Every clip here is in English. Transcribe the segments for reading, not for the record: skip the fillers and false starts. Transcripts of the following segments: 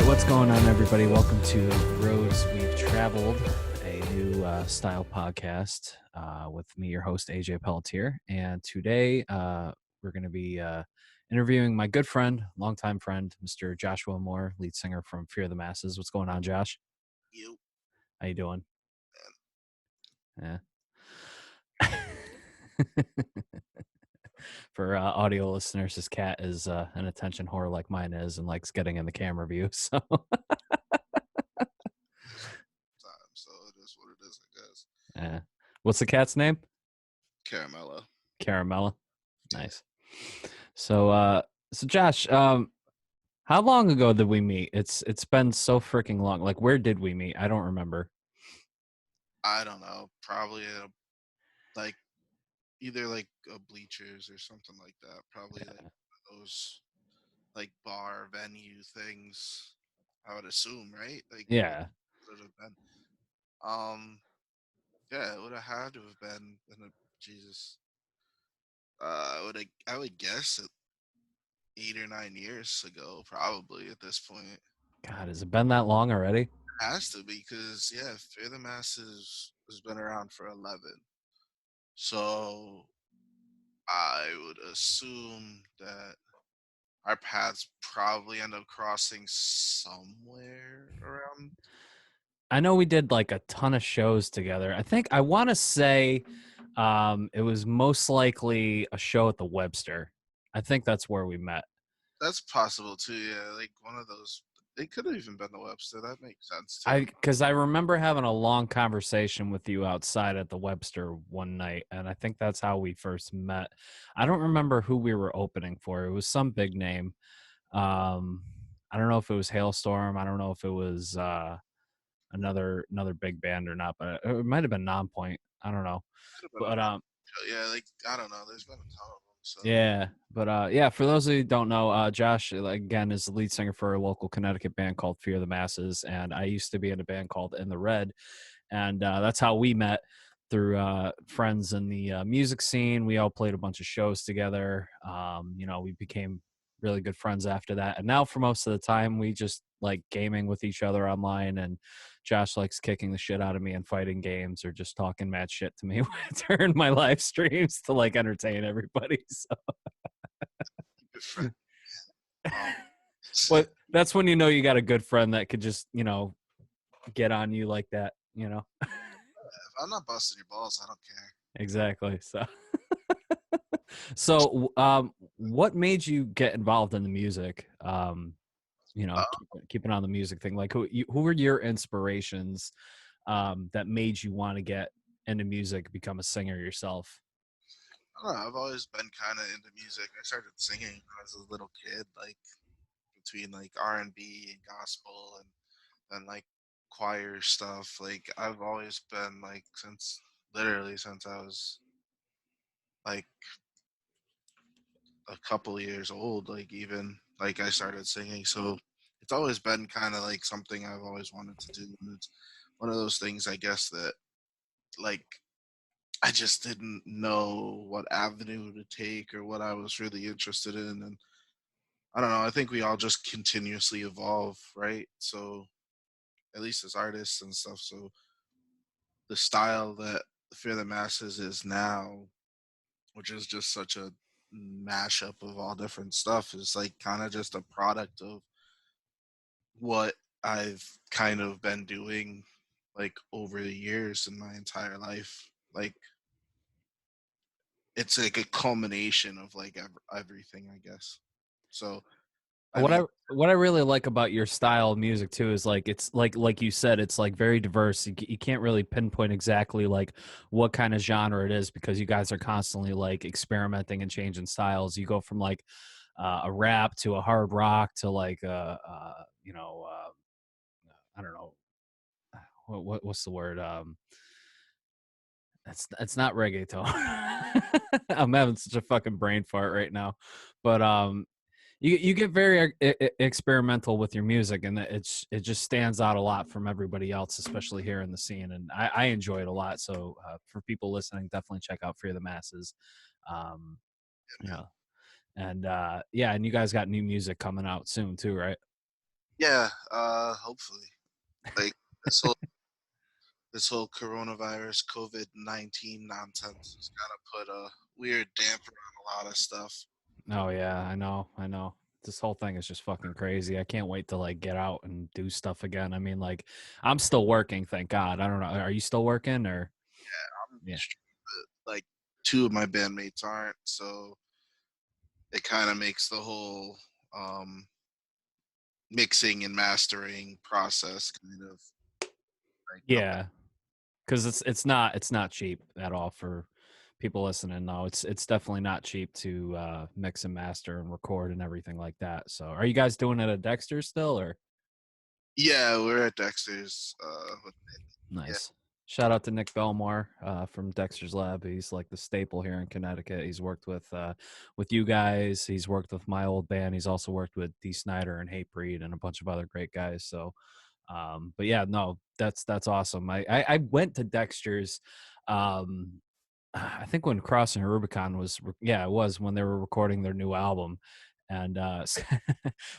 right, what's going on, everybody? Welcome to Roads We've Traveled, a new style podcast with me, your host, AJ Pelletier. And today we're going to be interviewing my good friend, longtime friend, Mr. Joshua Moore, lead singer from Fear the Masses. What's going on, Josh? You. How you doing? Yeah. For audio listeners, his cat is an attention whore like mine is and likes getting in the camera view. So So it is what it is, I guess. yeah. What's the cat's name? Caramello. Caramella. Nice. So Josh, how long ago did we meet? It's been so freaking long. Like, where did we meet? I don't remember. I don't know. Probably like either like bleachers or something like that. Probably like those like bar venue things. I would assume, right? Like what Yeah. would it have been? Yeah, it would have had to have been in a Jesus. I would guess 8 or 9 years ago, probably at this point. God, has it been that long already? Has to because yeah, Fear the Masses has been around for 11. So I would assume that our paths probably end up crossing somewhere around. I know we did like a ton of shows together. I want to say it was most likely a show at the Webster. I think that's where we met. That's possible too. Yeah, like one of those. It could have even been the Webster. That makes sense too. Because I remember having a long conversation with you outside at the Webster one night, and I think that's how we first met. I don't remember who we were opening for. It was some big name. I don't know if it was Hailstorm. I don't know if it was another big band or not, but it might have been Nonpoint. I don't know. Could have been But yeah, like I don't know. There's been a ton of them. So yeah, for those of you who don't know, Josh again is the lead singer for a local Connecticut band called Fear the Masses, and I used to be in a band called In the Red, and that's how we met through friends in the music scene. We all played a bunch of shows together. We became really good friends after that, and now for most of the time we just like gaming with each other online, and Josh likes kicking the shit out of me and fighting games or just talking mad shit to me during my live streams to like entertain everybody. So good friend. Um, but that's when you know you got a good friend that could just get on you like that. if I'm not busting your balls, I don't care. Exactly. So what made you get involved in the music? Uh, Keeping on the music thing. Like, who were your inspirations that made you want to get into music, become a singer yourself? I don't know. I've always been kind of into music. I started singing when I was a little kid, like between like R&B and gospel and like choir stuff. Like I've always been like since literally since I was like a couple of years old, like even like I started singing. So it's always been kind of like something I've always wanted to do. And it's one of those things I guess that like I just didn't know what avenue to take or what I was really interested in. And I don't know, I think we all just continuously evolve, right? So at least as artists and stuff. So the style that Fear the Masses is now, which is just such a mashup of all different stuff, is like kind of just a product of what I've kind of been doing like over the years in my entire life. Like it's like a culmination of like everything, I guess. So I What I mean, what I really like about your style of music too is like it's like you said, it's like very diverse. You can't really pinpoint exactly like what kind of genre it is because you guys are constantly like experimenting and changing styles. You go from like a rap to a hard rock to like I don't know what's the word. It's not reggaeton. I'm having such a fucking brain fart right now, but you get very experimental with your music, and it just stands out a lot from everybody else, especially here in the scene. And I enjoy it a lot. So for people listening, definitely check out Fear the Masses. Um, you know, and yeah, and you guys got new music coming out soon too, right? Yeah, hopefully. Like this whole this whole coronavirus COVID-19 nonsense has kind of put a weird damper on a lot of stuff. Oh yeah, I know. This whole thing is just fucking crazy. I can't wait to like get out and do stuff again. I mean, like, I'm still working, thank God. I don't know. Are you still working or? I'm Yeah. like two of my bandmates aren't, so it kind of makes the whole um, mixing and mastering process kind of like a Yeah, because it's not cheap at all for people listening. No, it's definitely not cheap to mix and master and record and everything like that. So, are you guys doing it at Dexter still or? yeah. We're at Dexter's. Yeah, Nice. Shout out to Nick Belmore from Dexter's Lab. He's like the staple here in Connecticut. He's worked with you guys. He's worked with my old band. He's also worked with D. Snyder and Hatebreed and a bunch of other great guys. So, but yeah, no, that's awesome. I went to Dexter's. Um, I think when Crossing Rubicon was, yeah, it was when they were recording their new album. And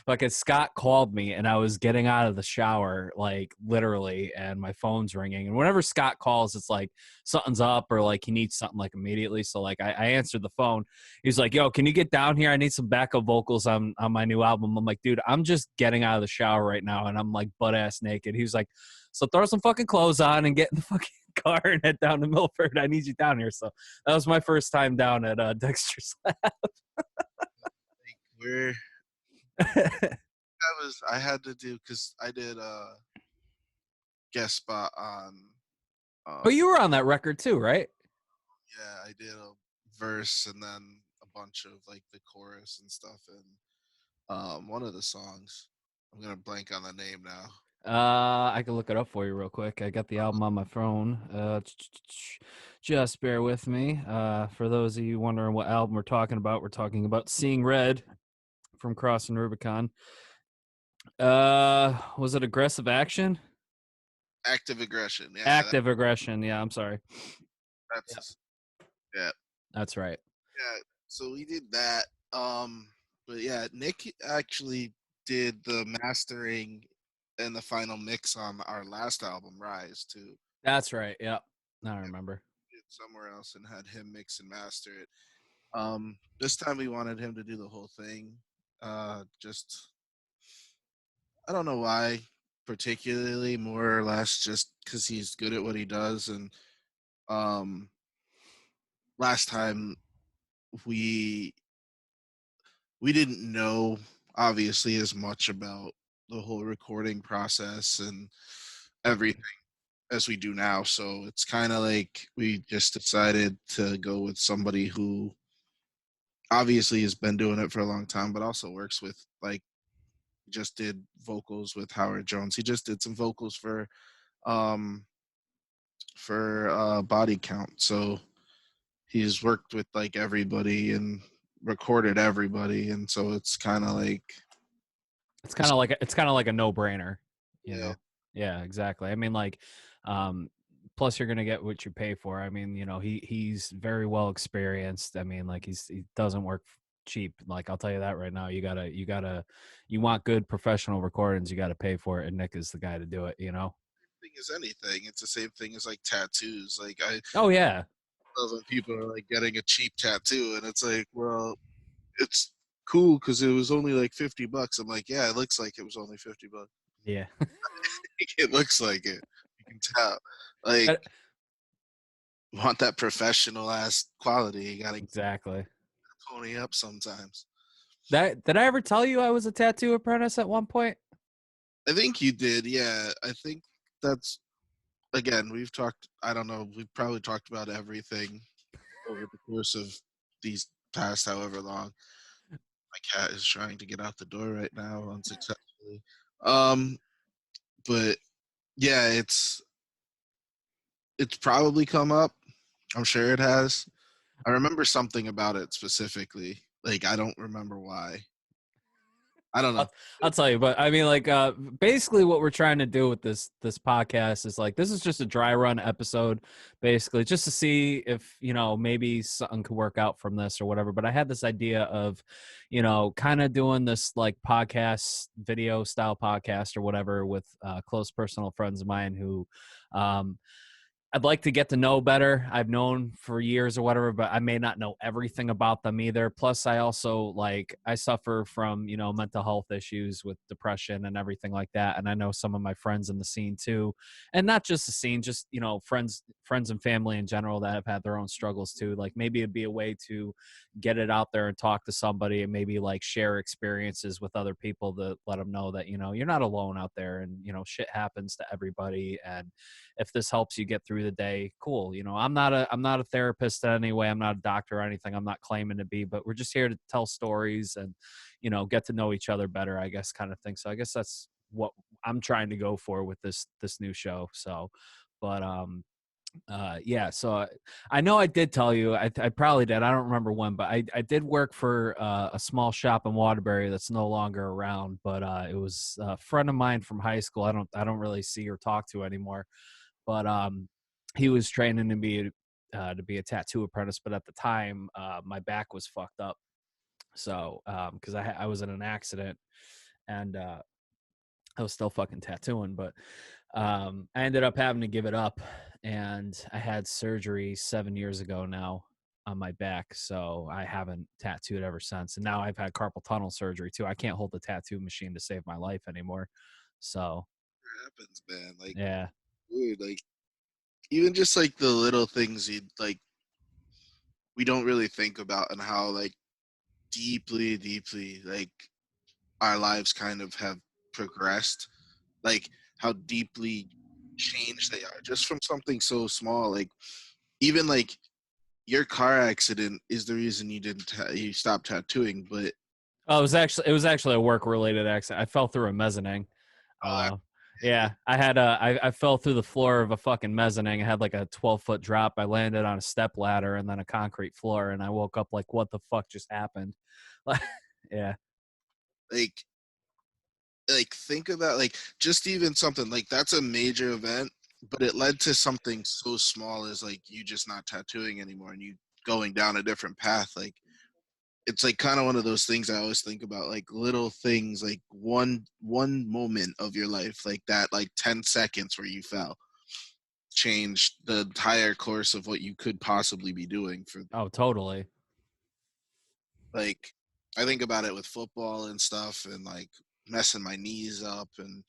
like Scott called me and I was getting out of the shower, like literally, and my phone's ringing. And whenever Scott calls, it's like something's up or like he needs something like immediately. So like I answered the phone. He's like, "Yo, can you get down here? I need some backup vocals on my new album." I'm like, "Dude, I'm just getting out of the shower right now and I'm like butt ass naked." He was like, "So throw some fucking clothes on and get in the fucking car and head down to Milford. I need you down here." So that was my first time down at Dexter's like we're Lab. I had to do because I did a guest spot on Oh, um you were on that record too, right? yeah, I did a verse and then a bunch of like the chorus and stuff and one of the songs. I'm gonna blank on the name now. I can look it up for you real quick. I got the album on my phone. Just bear with me. For those of you wondering what album we're talking about Seeing Red from Crossing Rubicon. Was it Aggressive Action? Active aggression. Yeah, Active Aggression. Yeah, I'm sorry. Yeah, that's yeah. that's right. Yeah. So we did that. But yeah, Nick actually did the mastering and the final mix on our last album, Rise, too. That's right. Yeah, now I remember. Did somewhere else and had him mix and master it. This time we wanted him to do the whole thing. Just I don't know why, particularly, more or less, just because he's good at what he does. And um, last time we we didn't know obviously as much about the whole recording process and everything as we do now. So it's kind of like we just decided to go with somebody who obviously has been doing it for a long time, but also works with like just did vocals with Howard Jones. He just did some vocals um for Body Count. So he's worked with like everybody and recorded everybody, and so it's kind of like It's kind of like a no brainer, you yeah, know. Yeah, exactly. I mean, like, um, plus you're gonna get what you pay for. I mean, you know, he's very well experienced. I mean, like he doesn't work cheap. Like I'll tell you that right now. You want good professional recordings, you got to pay for it, and Nick is the guy to do it. You know. thing as anything. It's the same thing as like tattoos. Like I Oh yeah, love when people are like getting a cheap tattoo, and it's like, well, it's cool because it was only like $50. I'm like, yeah, it looks like it was only $50. yeah, It looks like it. You can tell. Like, That- want that professional ass quality. You gotta exactly. pony up sometimes. That did I ever tell you I was a tattoo apprentice at one point? I think you did. Yeah, I think that's again. We've talked. I don't know. We've probably talked about everything over the course of these past however long. My cat is trying to get out the door right now unsuccessfully. Um, but yeah, it's probably come up. I'm sure it has. I remember something about it specifically. Like I don't remember why. I don't know. I'll, I'll tell you, but I mean, like, basically, what we're trying to do with this podcast is like, this is just a dry run episode, basically, just to see if maybe something could work out from this or whatever. But I had this idea of, kind of doing this like podcast, video style podcast or whatever with close personal friends of mine who, um, I'd like to get to know better. I've known for years or whatever, but I may not know everything about them either. Plus, I also I suffer from, mental health issues with depression and everything like that. And I know some of my friends in the scene too. And not just the scene, just, friends and family in general that have had their own struggles too. Like maybe it'd be a way to get it out there and talk to somebody and maybe like share experiences with other people to let them know that, you're not alone out there and, shit happens to everybody. And if this helps you get through the day, cool. I'm not a therapist anyway. I'm not a doctor or anything. I'm not claiming to be, but we're just here to tell stories and, get to know each other better, I guess, kind of thing. So I guess that's what I'm trying to go for with this new show. So, but yeah, so I know I did tell you, I probably did, I don't remember when, but I did work for a small shop in Waterbury that's no longer around, but it was a friend of mine from high school. I don't really see or talk to anymore, but he was training to be a tattoo apprentice, but at the time my back was fucked up. So because I was in an accident, and I was still fucking tattooing, but I ended up having to give it up, and I had surgery 7 years ago now on my back, so I haven't tattooed ever since. And now I've had carpal tunnel surgery too. I can't hold the tattoo machine to save my life anymore. So It happens, man. Like, yeah. dude, like even just like the little things you like we don't really think about, and how like deeply like our lives kind of have progressed, like how deeply changed they are just from something so small. Like even like your car accident is the reason you didn't you stopped tattooing, but Oh, it was actually a work related accident. I fell through a mezzanine. oh, that, Uh, yeah, I fell through the floor of a fucking mezzanine. I had like a 12-foot drop. I landed on a step ladder and then a concrete floor, and I woke up like, what the fuck just happened? Like, yeah. like think about like just even something like that's a major event, but it led to something so small as like you just not tattooing anymore and you going down a different path. Like it's like kind of one of those things I always think about, like little things, like one moment of your life, like that, like 10 seconds where you fell changed the entire course of what you could possibly be doing for. Oh, totally. Like I think about it with football and stuff, and like messing my knees up, and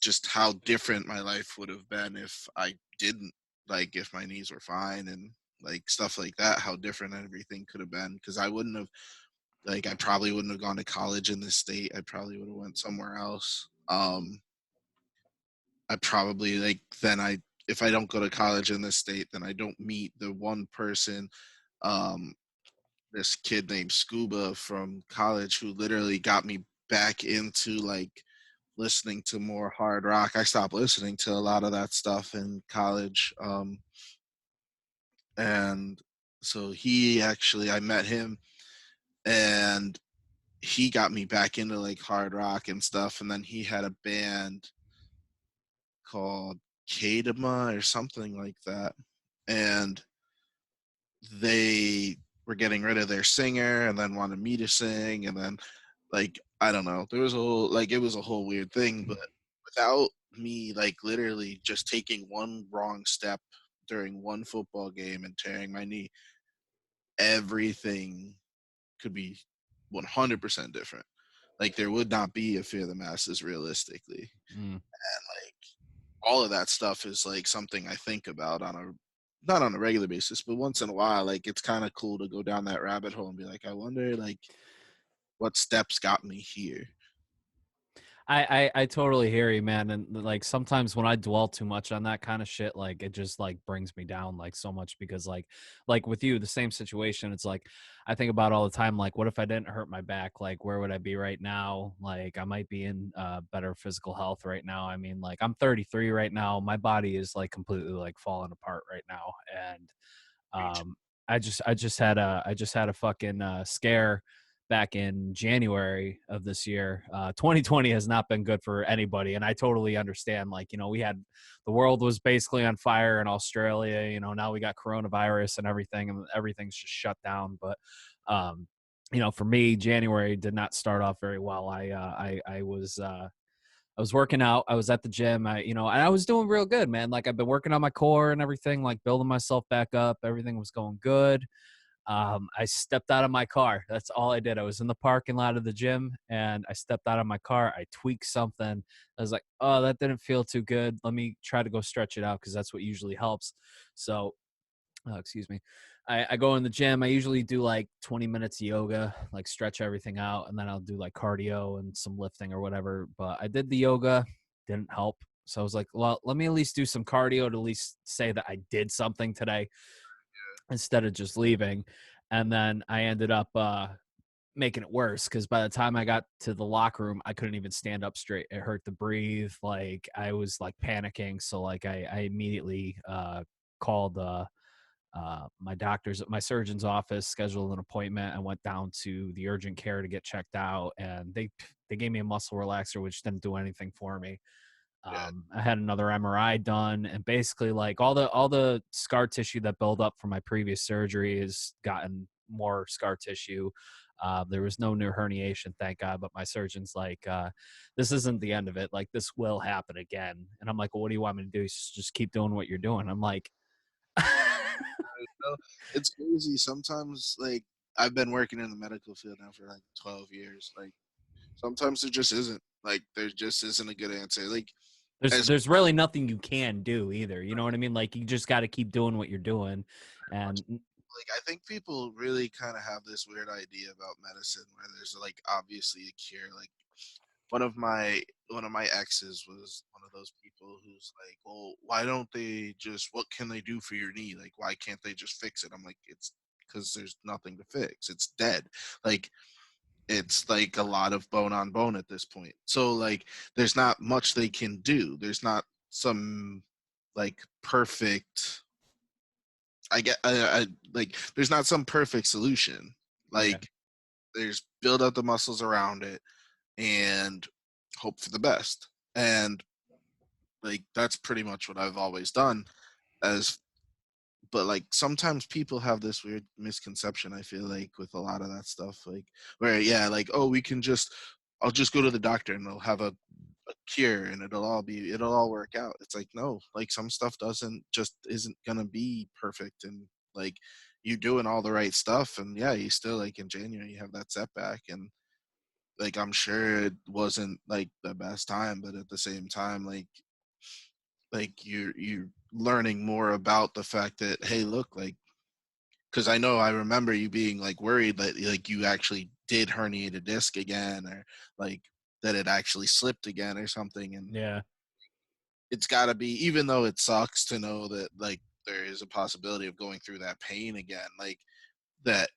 just how different my life would have been if I didn't, like if my knees were fine, and like stuff like that, how different everything could have been, because I wouldn't have, like I probably wouldn't have gone to college in this state. I probably would have went somewhere else. I probably like then I if I don't go to college in this state, then I don't meet the one person, um, this kid named Scuba from college, who literally got me back into like listening to more hard rock. I stopped listening to a lot of that stuff in college. And so he actually, I met him, and he got me back into like hard rock and stuff. And then he had a band called Kadima or something like that. And they were getting rid of their singer and then wanted me to sing. And then, like, I don't know, there was a whole, like, it was a whole weird thing. But without me, like, literally just taking one wrong step during one football game and tearing my knee, everything could be 100% different. Like, there would not be a Fear the Masses realistically. Mm. And like all of that stuff is like something I think about on a not on a regular basis, but once in a while. Like it's kind of cool to go down that rabbit hole and be like, I wonder like what steps got me here. I totally hear you, man. And like sometimes when I dwell too much on that kind of shit, like it just like brings me down like so much because like with you, the same situation. It's like I think about all the time, like what if I didn't hurt my back? Like where would I be right now? Like I might be in better physical health right now. I mean, like I'm 33 right now. My body is like completely like falling apart right now. And um I just had a fucking scare back in January of this year. 2020 has not been good for anybody, and I totally understand. Like, we had the world was basically on fire in Australia. Now we got coronavirus and everything, and everything's just shut down. But for me, January did not start off very well. I was working out. I was at the gym. And I was doing real good, man. Like, I've been working on my core and everything, like building myself back up. Everything was going good. I stepped out of my car. That's all I did. I was in the parking lot of the gym and I stepped out of my car. I tweaked something. I was like, oh, that didn't feel too good. Let me try to go stretch it out because that's what usually helps. So, excuse me. I go in the gym. I usually do like 20 minutes of yoga, like stretch everything out, and then I'll do like cardio and some lifting or whatever. But I did the yoga, didn't help. So I was like, well, let me at least do some cardio to at least say that I did something today instead of just leaving. And then I ended up making it worse because by the time I got to the locker room, I couldn't even stand up straight. It hurt to breathe. Like, I was like panicking. So like I immediately called my surgeon's office, scheduled an appointment, and went down to the urgent care to get checked out. And they gave me a muscle relaxer, which didn't do anything for me. Yeah, I had another MRI done, and basically, like, all the scar tissue that built up from my previous surgery has gotten more scar tissue. There was no new herniation, thank God. But my surgeon's like, "This isn't the end of it. Like, this will happen again." And I'm like, "Well, what do you want me to do? Just keep doing what you're doing." I'm like, know, it's crazy. Sometimes, like, I've been working in the medical field now for like 12 years. Like, sometimes there just isn't. Like, there just isn't a good answer. Like, there's as there's really nothing you can do either. You know what I mean? Like, you just got to keep doing what you're doing, much, and like, I think people really kind of have this weird idea about medicine where there's like obviously a cure. Like, one of my one of my exes was one of those people who's like, well, why don't they just, what can they do for your knee? Like, why can't they just fix it? I'm like, it's because there's nothing to fix. It's dead. Like, it's like a lot of bone on bone at this point. So like, there's not much they can do. There's not some like perfect, I get I like, there's not some perfect solution. yeah, Like, there's build up the muscles around it and hope for the best. And like, that's pretty much what I've always done. As But like, sometimes people have this weird misconception, I feel like, with a lot of that stuff, like, where, yeah, like, oh, I'll just go to the doctor and they'll have a cure and it'll all work out. It's like, no, like, some stuff isn't gonna be perfect. And like, you doing all the right stuff, and yeah, you still, like, in January you have that setback. And like, I'm sure it wasn't like the best time, but at the same time, like you're learning more about the fact that, hey, look, like, because I remember you being like worried that like you actually did herniate a disc again, or like that it actually slipped again or something. And yeah. it's got to be, even though it sucks to know that like there is a possibility of going through that pain again, like, that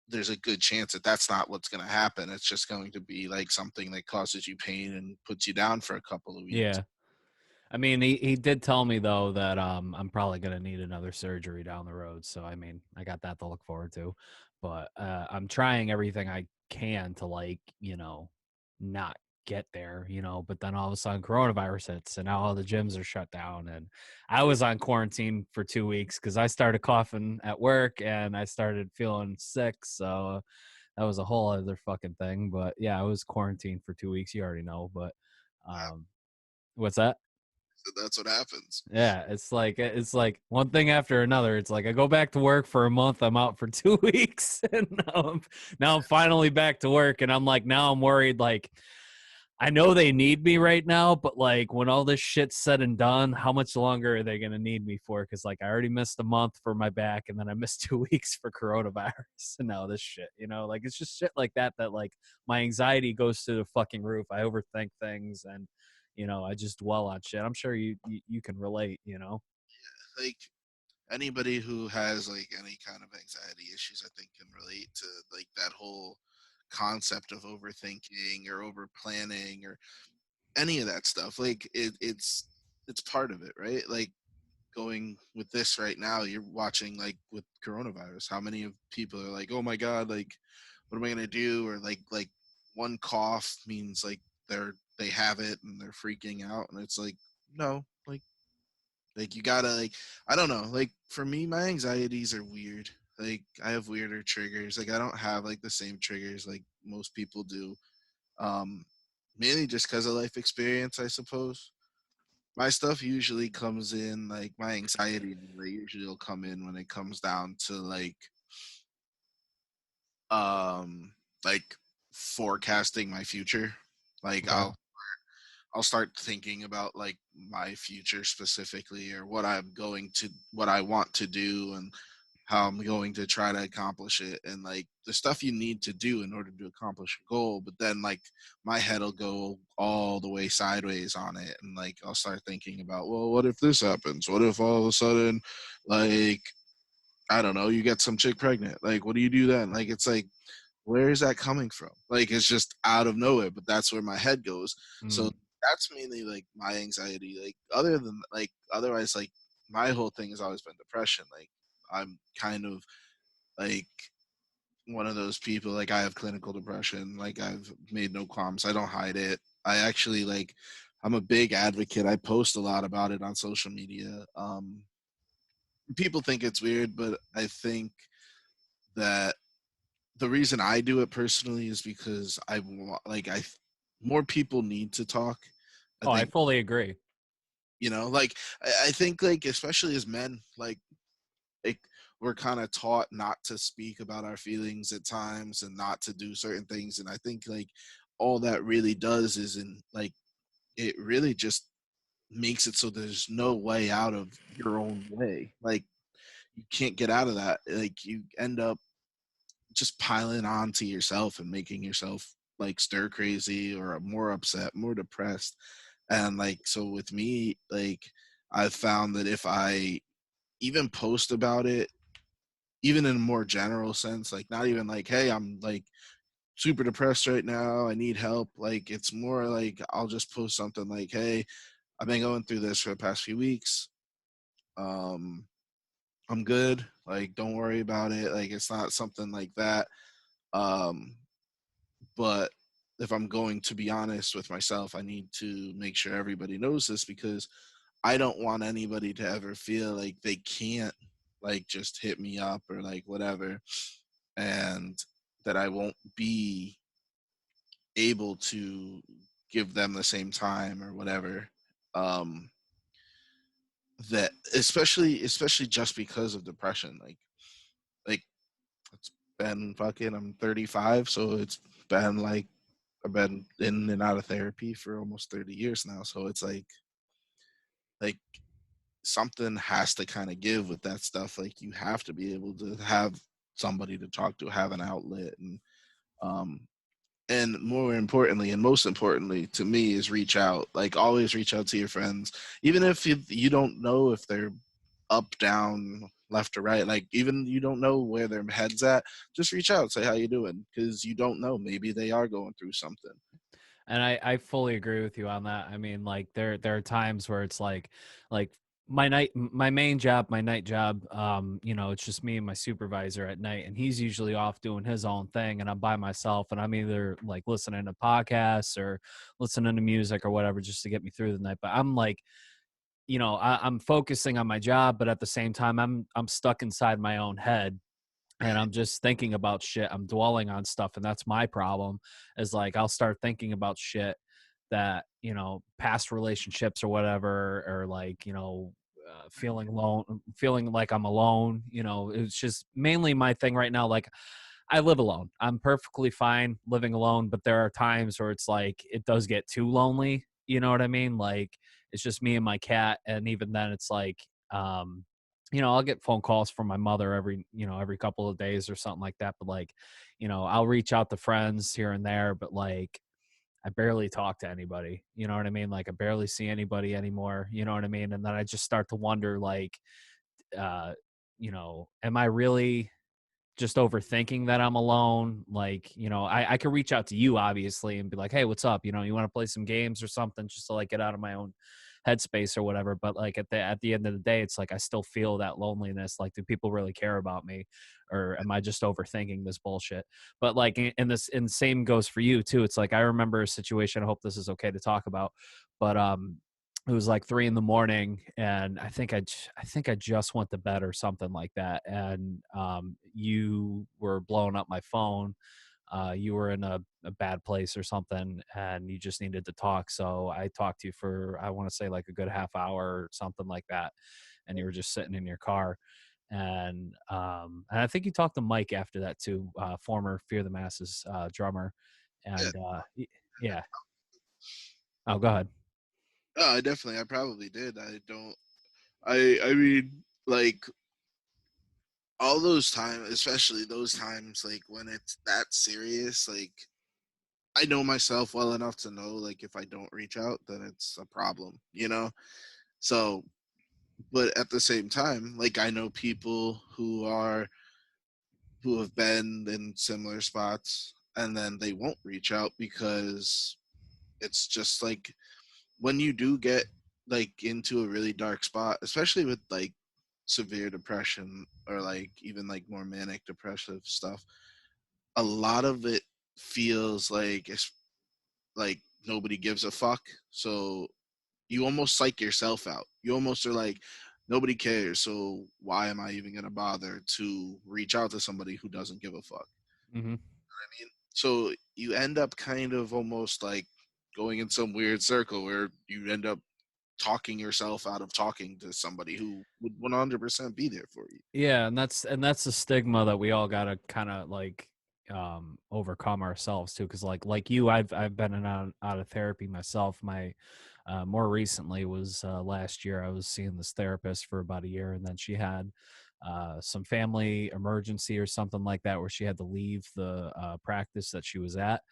there's a good chance that that's not what's going to happen. It's just going to be like something that causes you pain and puts you down for a couple of weeks. Yeah. I mean, he did tell me though that I'm probably gonna need another surgery down the road. So I mean, I got that to look forward to. But I'm trying everything I can to, like, not get there, but then all of a sudden coronavirus hits and now all the gyms are shut down. And I was on quarantine for 2 weeks because I started coughing at work and I started feeling sick. So that was a whole other fucking thing. But yeah, I was quarantined for 2 weeks. You already know, but Yeah, um what's that? so that's what happens. Yeah, it's like one thing after another. It's like I go back to work for a month, I'm out for 2 weeks, and now I'm finally back to work, and I'm like, now I'm worried. Like, I know they need me right now, but like when all this shit's said and done, how much longer are they gonna need me for? Because like I already missed a month for my back, and then I missed 2 weeks for coronavirus, and now this shit. Like, it's just shit like that that like my anxiety goes to the fucking roof. I overthink things, and I just dwell on shit. I'm sure you can relate. Like, anybody who has like any kind of anxiety issues, I think, can relate to like that whole concept of overthinking or over planning or any of that stuff. Like, it's part of it, right? Like, going with this right now, you're watching, like, with coronavirus, how many of people are like, oh my god, like, what am I gonna do? Or like one cough means like they have it and they're freaking out, and it's like no, like you gotta like I don't know. Like for me, my anxieties are weird. Like I have weirder triggers. Like I don't have like the same triggers like most people do. Um, Mainly just because of life experience, I suppose. My stuff usually comes in like my anxiety anyway, usually will come in when it comes down to um like forecasting my future. Like Okay. I'll start thinking about like my future specifically, or what I want to do, and how I'm going to try to accomplish it, and like the stuff you need to do in order to accomplish a goal. But then like my head will go all the way sideways on it, and like I'll start thinking about, well, what if this happens? What if all of a sudden, like I don't know, you get some chick pregnant? Like, what do you do then? Like, it's like, where is that coming from? Like, it's just out of nowhere, but that's where my head goes. So Mm. that's mainly like my anxiety. Like, other than like, otherwise, like, my whole thing has always been depression. Like, I'm kind of like one of those people. Like, I have clinical depression. Like, I've made no qualms. I don't hide it. I actually like, I'm a big advocate. I post a lot about it on social media. People think it's weird, but I think that the reason I do it personally is because I want like I more people need to talk. I Oh, I think fully agree. like I think like especially as men, like we're kind of taught not to speak about our feelings at times and not to do certain things, and I think like all that really does is in like it really just makes it so there's no way out of your own way. Like you can't get out of that. Like you end up just piling on to yourself and making yourself like stir crazy or more upset, more depressed. And like so with me, like I've found that if I even post about it, even in a more general sense, like not even like, hey, I'm like super depressed right now, I need help. Like it's more like I'll just post something like, hey, I've been going through this for the past few weeks. Um, I'm good. Like, don't worry about it. Like, it's not something like that. Um, But if I'm going to be honest with myself, I need to make sure everybody knows this because I don't want anybody to ever feel like they can't like just hit me up or like whatever, and that I won't be able to give them the same time or whatever. Um that especially just because of depression. Like it's been fucking I'm 35, so it's been like I've been in and out of therapy for almost 30 years now. So it's like something has to kind of give with that stuff. Like you have to be able to have somebody to talk to, have an outlet, um and more importantly and most importantly to me is reach out. Like always reach out to your friends, even if you don't know if they're up, down, left or right. Like even you don't know where their head's at, just reach out, say how you doing, because you don't know, maybe they are going through something. And I fully agree with you on that. I mean, like there are times where it's like my main job, my night job, it's just me and my supervisor at night, and he's usually off doing his own thing, and I'm by myself, and I'm either like listening to podcasts or listening to music or whatever just to get me through the night. But I'm like, I'm focusing on my job, but at the same time, I'm stuck inside my own head, and Right. I'm just thinking about shit. I'm dwelling on stuff, and that's my problem. Is like I'll start thinking about shit that past relationships or whatever, or like feeling alone, feeling like I'm alone. It's just mainly my thing right now. Like I live alone. I'm perfectly fine living alone, but there are times where it's like it does get too lonely. You know what I mean? Like it's just me and my cat, and even then, it's like, I'll get phone calls from my mother every couple of days or something like that. But like, I'll reach out to friends here and there, but like I barely talk to anybody. You know what I mean? Like I barely see anybody anymore. You know what I mean? And then I just start to wonder, like, uh, am I really just overthinking that I'm alone? Like, I could reach out to you obviously and be like, hey, what's up? You want to play some games or something just to like get out of my own headspace or whatever. But like at the end of the day, it's like I still feel that loneliness. Like, do people really care about me, or am I just overthinking this bullshit? But like, and same goes for you too. It's like I remember a situation. I hope this is okay to talk about, but it was like 3 in the morning, and I think I just went to bed or something like that, and you were blowing up my phone. You were in a bad place or something, and you just needed to talk. So I talked to you for, I want to say, like a good half hour or something like that, and you were just sitting in your car. And I think you talked to Mike after that too, former Fear the Masses drummer, Yeah. and yeah. Oh, go ahead. I definitely, I probably did. I don't. I mean, like all those times, especially those times, like when it's that serious, like I know myself well enough to know, like if I don't reach out, then it's a problem, you know. So, but at the same time, like I know people who have been in similar spots, and then they won't reach out because it's just like when you do get like into a really dark spot, especially with like severe depression or like even like more manic depressive stuff, a lot of it feels like it's like nobody gives a fuck. So you almost psych yourself out. You almost are like, nobody cares. So why am I even gonna bother to reach out to somebody who doesn't give a fuck? Hmm. I mean, so you end up kind of almost like going in some weird circle where you end up talking yourself out of talking to somebody who would 100% be there for you. Yeah, and that's the stigma that we all gotta kind of like overcome ourselves too. Because like you, I've been in out of therapy myself. My more recently was last year. I was seeing this therapist for about a year, and then she had some family emergency or something like that, where she had to leave the practice that she was at,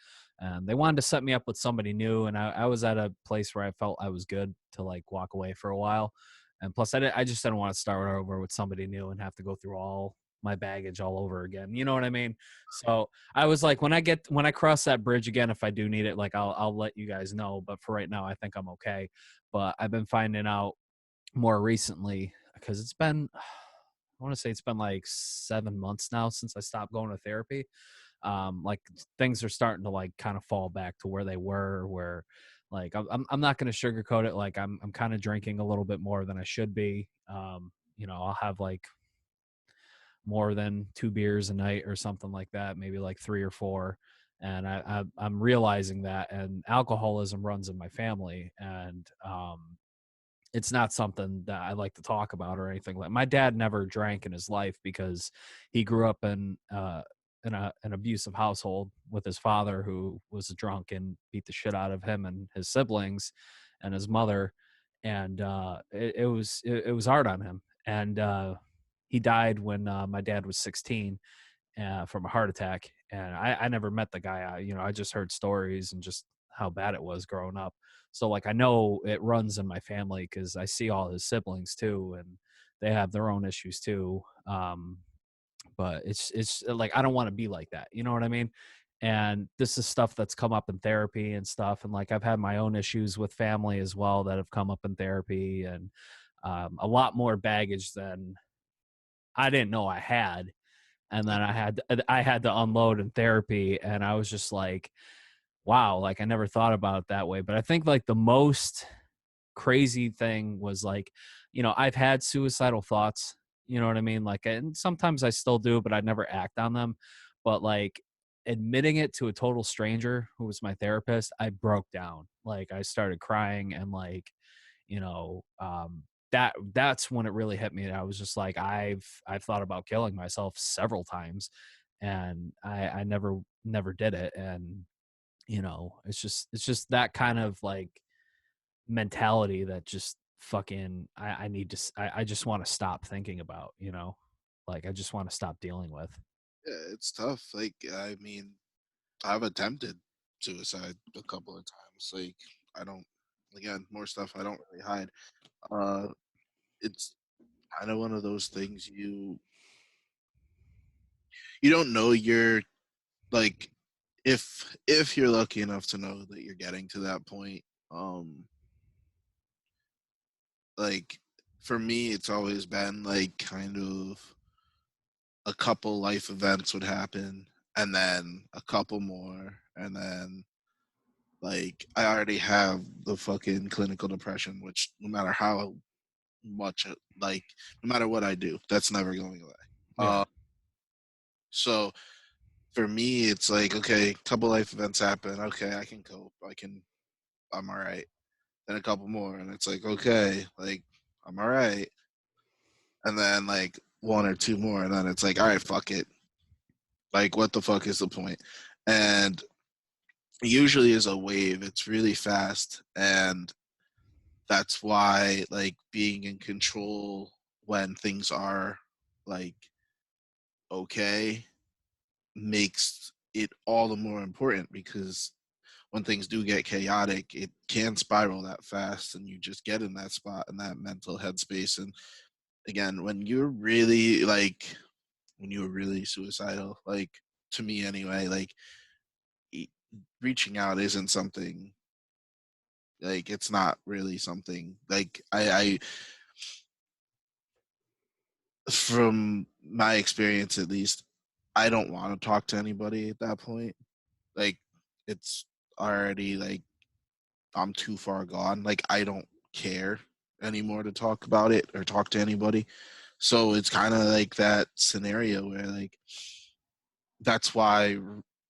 and they wanted to set me up with somebody new. And I was at a place where I felt I was good to like walk away for a while, and plus I just didn't want to start over with somebody new and have to go through all my baggage all over again. You know what I mean? So I was like, when I cross that bridge again, if I do need it, like I'll let you guys know. But for right now, I think I'm okay. But I've been finding out more recently, because it's been, I want to say it's been like 7 months now since I stopped going to therapy. Like things are starting to like kind of fall back to where they were, where like I'm not going to sugarcoat it. Like I'm kind of drinking a little bit more than I should be. I'll have like more than 2 beers a night or something like that, maybe like 3 or 4. And I'm realizing that, and alcoholism runs in my family, and it's not something that I like to talk about or anything. Like, my dad never drank in his life because he grew up in an abusive household with his father, who was a drunk and beat the shit out of him and his siblings and his mother. And it was hard on him. And he died when my dad was 16 from a heart attack. And I never met the guy. I just heard stories and just how bad it was growing up. So like I know it runs in my family because I see all his siblings too, and they have their own issues too. But it's like I don't want to be like that. You know what I mean? And this is stuff that's come up in therapy and stuff. And like I've had my own issues with family as well that have come up in therapy, and a lot more baggage than I didn't know I had. And then I had to unload in therapy, and I was just like, wow, like I never thought about it that way. But I think like the most crazy thing was like, I've had suicidal thoughts, you know what I mean? Like, and sometimes I still do, but I never act on them. But like admitting it to a total stranger who was my therapist, I broke down. Like I started crying, and like, you know, that's when it really hit me. And I was just like, I've thought about killing myself several times, and I never did it. And it's just that kind of like mentality that just fucking I need to I just want to stop thinking about, like I just want to stop dealing with. Yeah, it's tough. Like, I mean, I've attempted suicide a couple of times. Like, I don't, again, more stuff I don't really hide. Uh, it's kind of one of those things you don't know you're like if you're lucky enough to know that you're getting to that point. Um, like for me, it's always been like kind of a couple life events would happen, and then a couple more, and then like I already have the fucking clinical depression, which no matter how much like no matter what I do, that's never going away. Yeah. So for me, it's like okay, couple life events happen. Okay, I can cope. I'm all right. Then a couple more, and it's like okay, like I'm all right. And then like one or two more, and then it's like all right, fuck it. Like what the fuck is the point? And usually is a wave. It's really fast, and that's why like being in control when things are like okay makes it all the more important because when things do get chaotic, it can spiral that fast, and you just get in that spot in that mental headspace. And again, when you were really suicidal, like to me anyway, like e- reaching out isn't something like it's not really something like I from my experience at least, I don't want to talk to anybody at that point. Like it's already like I'm too far gone. Like I don't care anymore to talk about it or talk to anybody. So it's kind of like that scenario where like that's why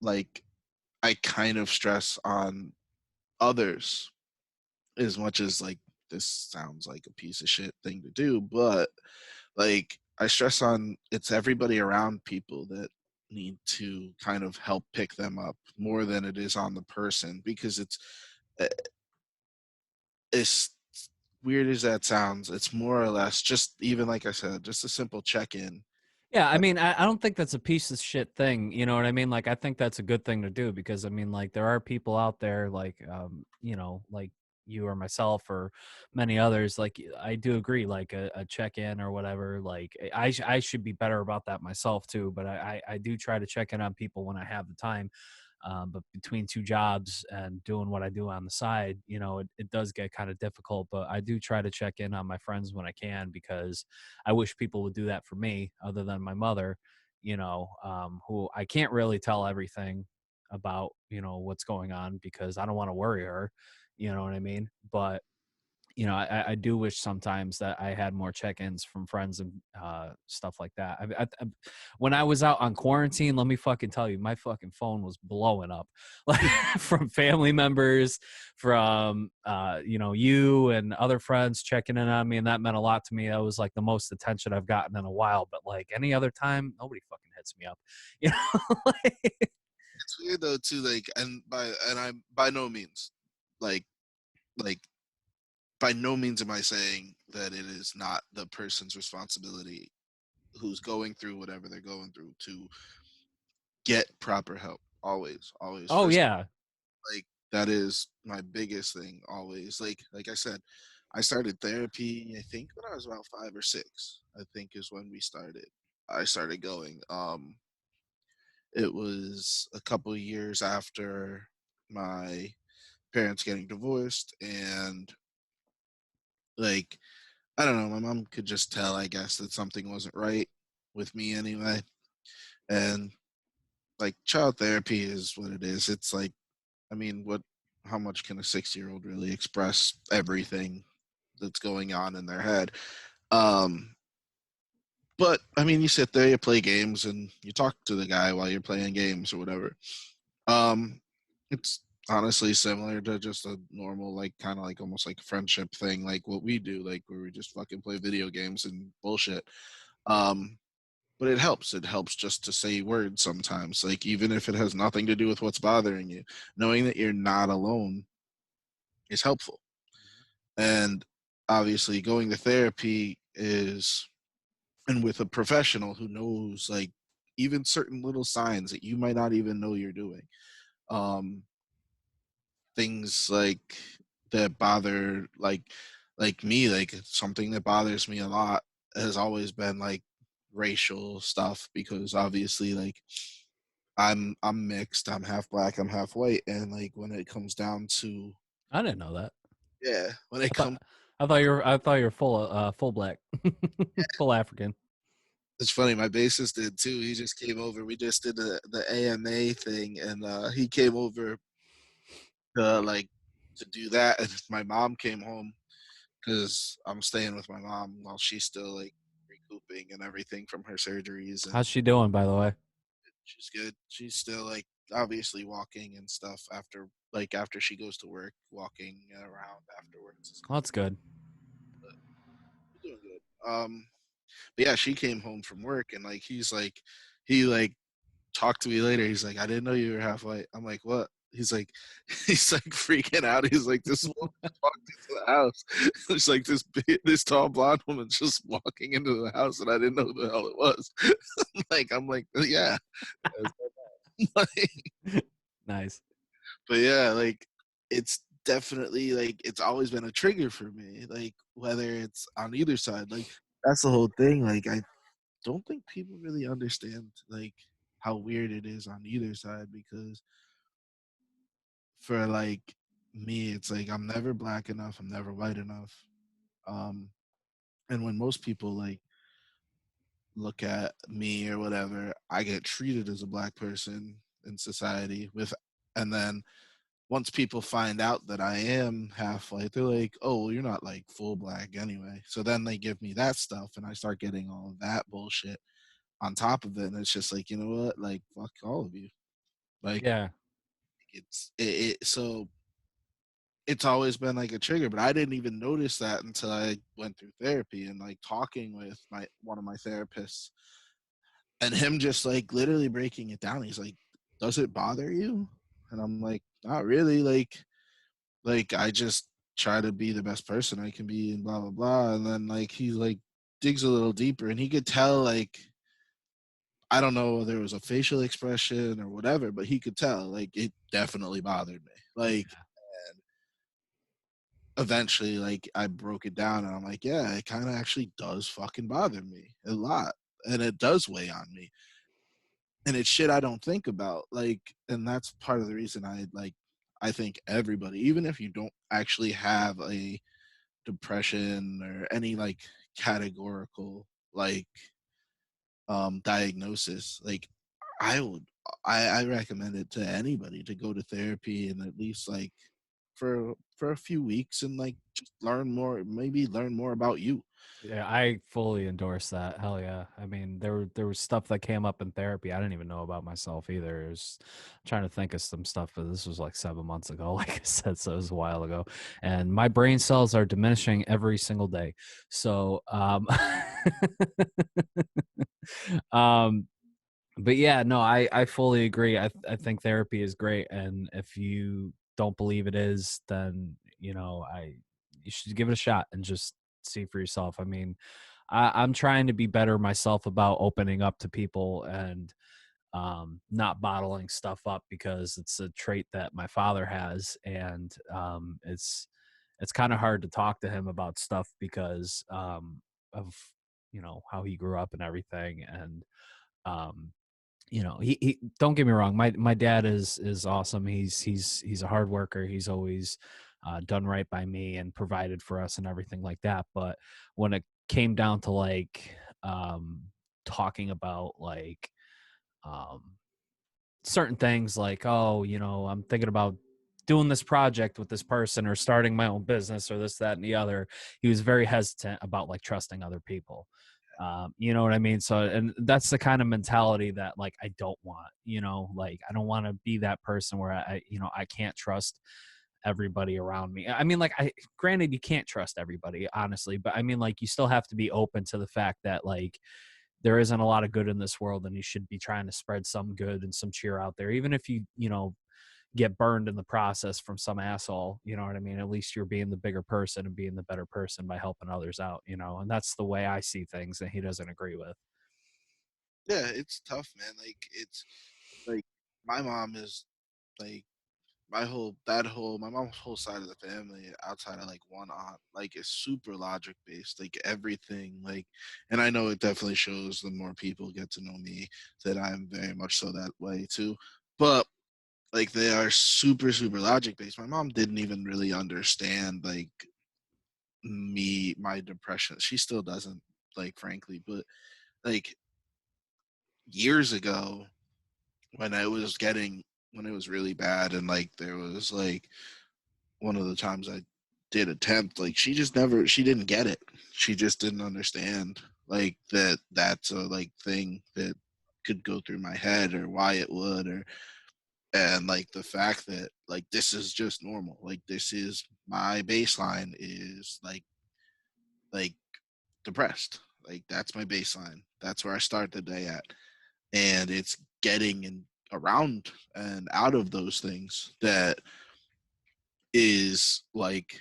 like I kind of stress on others as much as like this sounds like a piece of shit thing to do, but like I stress on it's everybody around people that need to kind of help pick them up more than it is on the person because it's uh, as weird as that sounds, it's more or less just even like I said, just a simple check in. Yeah, I mean, I don't think that's a piece of shit thing. You know what I mean? Like, I think that's a good thing to do because I mean, like, there are people out there, like, like you or myself or many others. Like, I do agree, like a check in or whatever. Like, I should be better about that myself too. But I do try to check in on people when I have the time. But between two jobs and doing what I do on the side, it does get kind of difficult. But I do try to check in on my friends when I can because I wish people would do that for me, other than my mother, who I can't really tell everything about, what's going on because I don't want to worry her. You know what I mean? But I do wish sometimes that I had more check-ins from friends and stuff like that. When I was out on quarantine, let me fucking tell you, my fucking phone was blowing up, like from family members, from you and other friends checking in on me, and that meant a lot to me. That was like the most attention I've gotten in a while. But like any other time, nobody fucking hits me up, you know. Like, It's weird though too, like and I'm by no means like like by no means am I saying that it is not the person's responsibility who's going through whatever they're going through to get proper help. Always, always. oh First, yeah, like that is my biggest thing. Always, like I said, I started therapy. I think when I was about 5 or 6. I think is when we started. I started going. It was a couple years after my parents getting divorced, and like I don't know, my mom could just tell, I guess, that something wasn't right with me anyway. And like child therapy is what it is. It's like, I mean, how much can a 6-year-old really express everything that's going on in their head? Um, but I mean, you sit there, you play games, and you talk to the guy while you're playing games or whatever. Um, it's honestly similar to just a normal, like, kind of like almost like friendship thing, like what we do, like where we just fucking play video games and bullshit. Um, but it helps. It helps just to say words sometimes, like even if it has nothing to do with what's bothering you, knowing that you're not alone is helpful. And obviously, going to therapy is, and with a professional who knows, like, even certain little signs that you might not even know you're doing. Um, things like that bother, like me, like something that bothers me a lot has always been like racial stuff because obviously, like, I'm mixed, I'm half black, I'm half white, and like when it comes down to I didn't know that. yeah, when it I comes thought. I thought you were full black, full African. It's funny, my bassist did too. He just came over. We just did the AMA thing, and he came over to like to do that. And my mom came home because I'm staying with my mom while she's still like recouping and everything from her surgeries. And How's she doing, by the way? she's good. She's still like obviously walking and stuff after she goes to work, walking around afterwards. Oh, that's good. She's doing good. But yeah, she came home from work and like he talked to me later. He's like, I didn't know you were half white. I'm like, what? He's like, he's like freaking out. He's like, this woman just walked into the house. It's like this tall blonde woman just walking into the house, and I didn't know who the hell it was. I'm like, yeah. Like, Nice. but yeah, like it's definitely like it's always been a trigger for me. Like whether it's on either side, like that's the whole thing. Like I don't think people really understand like how weird it is on either side because for like me, it's like I'm never black enough, I'm never white enough. Um, and when most people like look at me or whatever, I get treated as a black person in society and then once people find out that I am half white, they're like, "Oh, well, you're not like full black anyway." So then they give me that stuff, and I start getting all of that bullshit on top of it, and it's just like, you know what? Like, fuck all of you. Like, Yeah. so it's always been like a trigger, but I didn't even notice that until I went through therapy and like talking with my one of my therapists and him just like literally breaking it down. He's like, "Does it bother you?" And I'm like, "Not really. Like I just try to be the best person I can be and blah blah blah." And then like he like digs a little deeper and he could tell like I don't know whether it was a facial expression or whatever, but he could tell like it definitely bothered me. Like and eventually like I broke it down and I'm like, yeah, it kind of actually does fucking bother me a lot. And it does weigh on me. And it's shit I don't think about. Like, and that's part of the reason I think everybody, even if you don't actually have a depression or any like categorical like diagnosis, like I would I recommend it to anybody to go to therapy and at least like for a few weeks and like just learn more, maybe learn more about you. Yeah, I fully endorse that. Hell yeah. I mean, there was stuff that came up in therapy I didn't even know about myself either. It was trying to think of some stuff, but this was like 7 months ago, like I said, so it was a while ago. And my brain cells are diminishing every single day. So um but yeah, no, I fully agree. I think therapy is great, and if you don't believe it is, then I you should give it a shot and just see for yourself. I mean, I'm trying to be better myself about opening up to people and not bottling stuff up because it's a trait that my father has, and it's kind of hard to talk to him about stuff because of how he grew up and everything, and um, he don't get me wrong, my dad is awesome. He's a hard worker. He's always done right by me and provided for us and everything like that. But when it came down to like talking about like um certain things like, oh, I'm thinking about doing this project with this person or starting my own business or this, that, and the other, he was very hesitant about like trusting other people. You know what I mean? So, and that's the kind of mentality that like I don't want, like I don't want to be that person where I can't trust everybody around me. I mean, like, granted, you can't trust everybody, honestly, but I mean, like, you still have to be open to the fact that like there isn't a lot of good in this world, and you should be trying to spread some good and some cheer out there, even if you get burned in the process from some asshole. You know what I mean? At least you're being the bigger person and being the better person by helping others out. And that's the way I see things, and he doesn't agree with. Yeah, it's tough, man. Like it's like my mom is like my mom's whole side of the family outside of like one aunt like is super logic based, like everything, like, and I know it definitely shows the more people get to know me that I'm very much so that way too, but like they are super logic based. My mom didn't even really understand like my depression. She still doesn't, like, frankly, but like years ago when I was getting when it was really bad, and like there was like one of the times I did attempt, like she didn't get it. She just didn't understand like that's a like thing that could go through my head, or why it would, or and like the fact that like this is just normal. Like this is my baseline is like depressed. Like that's my baseline. That's where I start the day at. And it's getting in around and out of those things that is like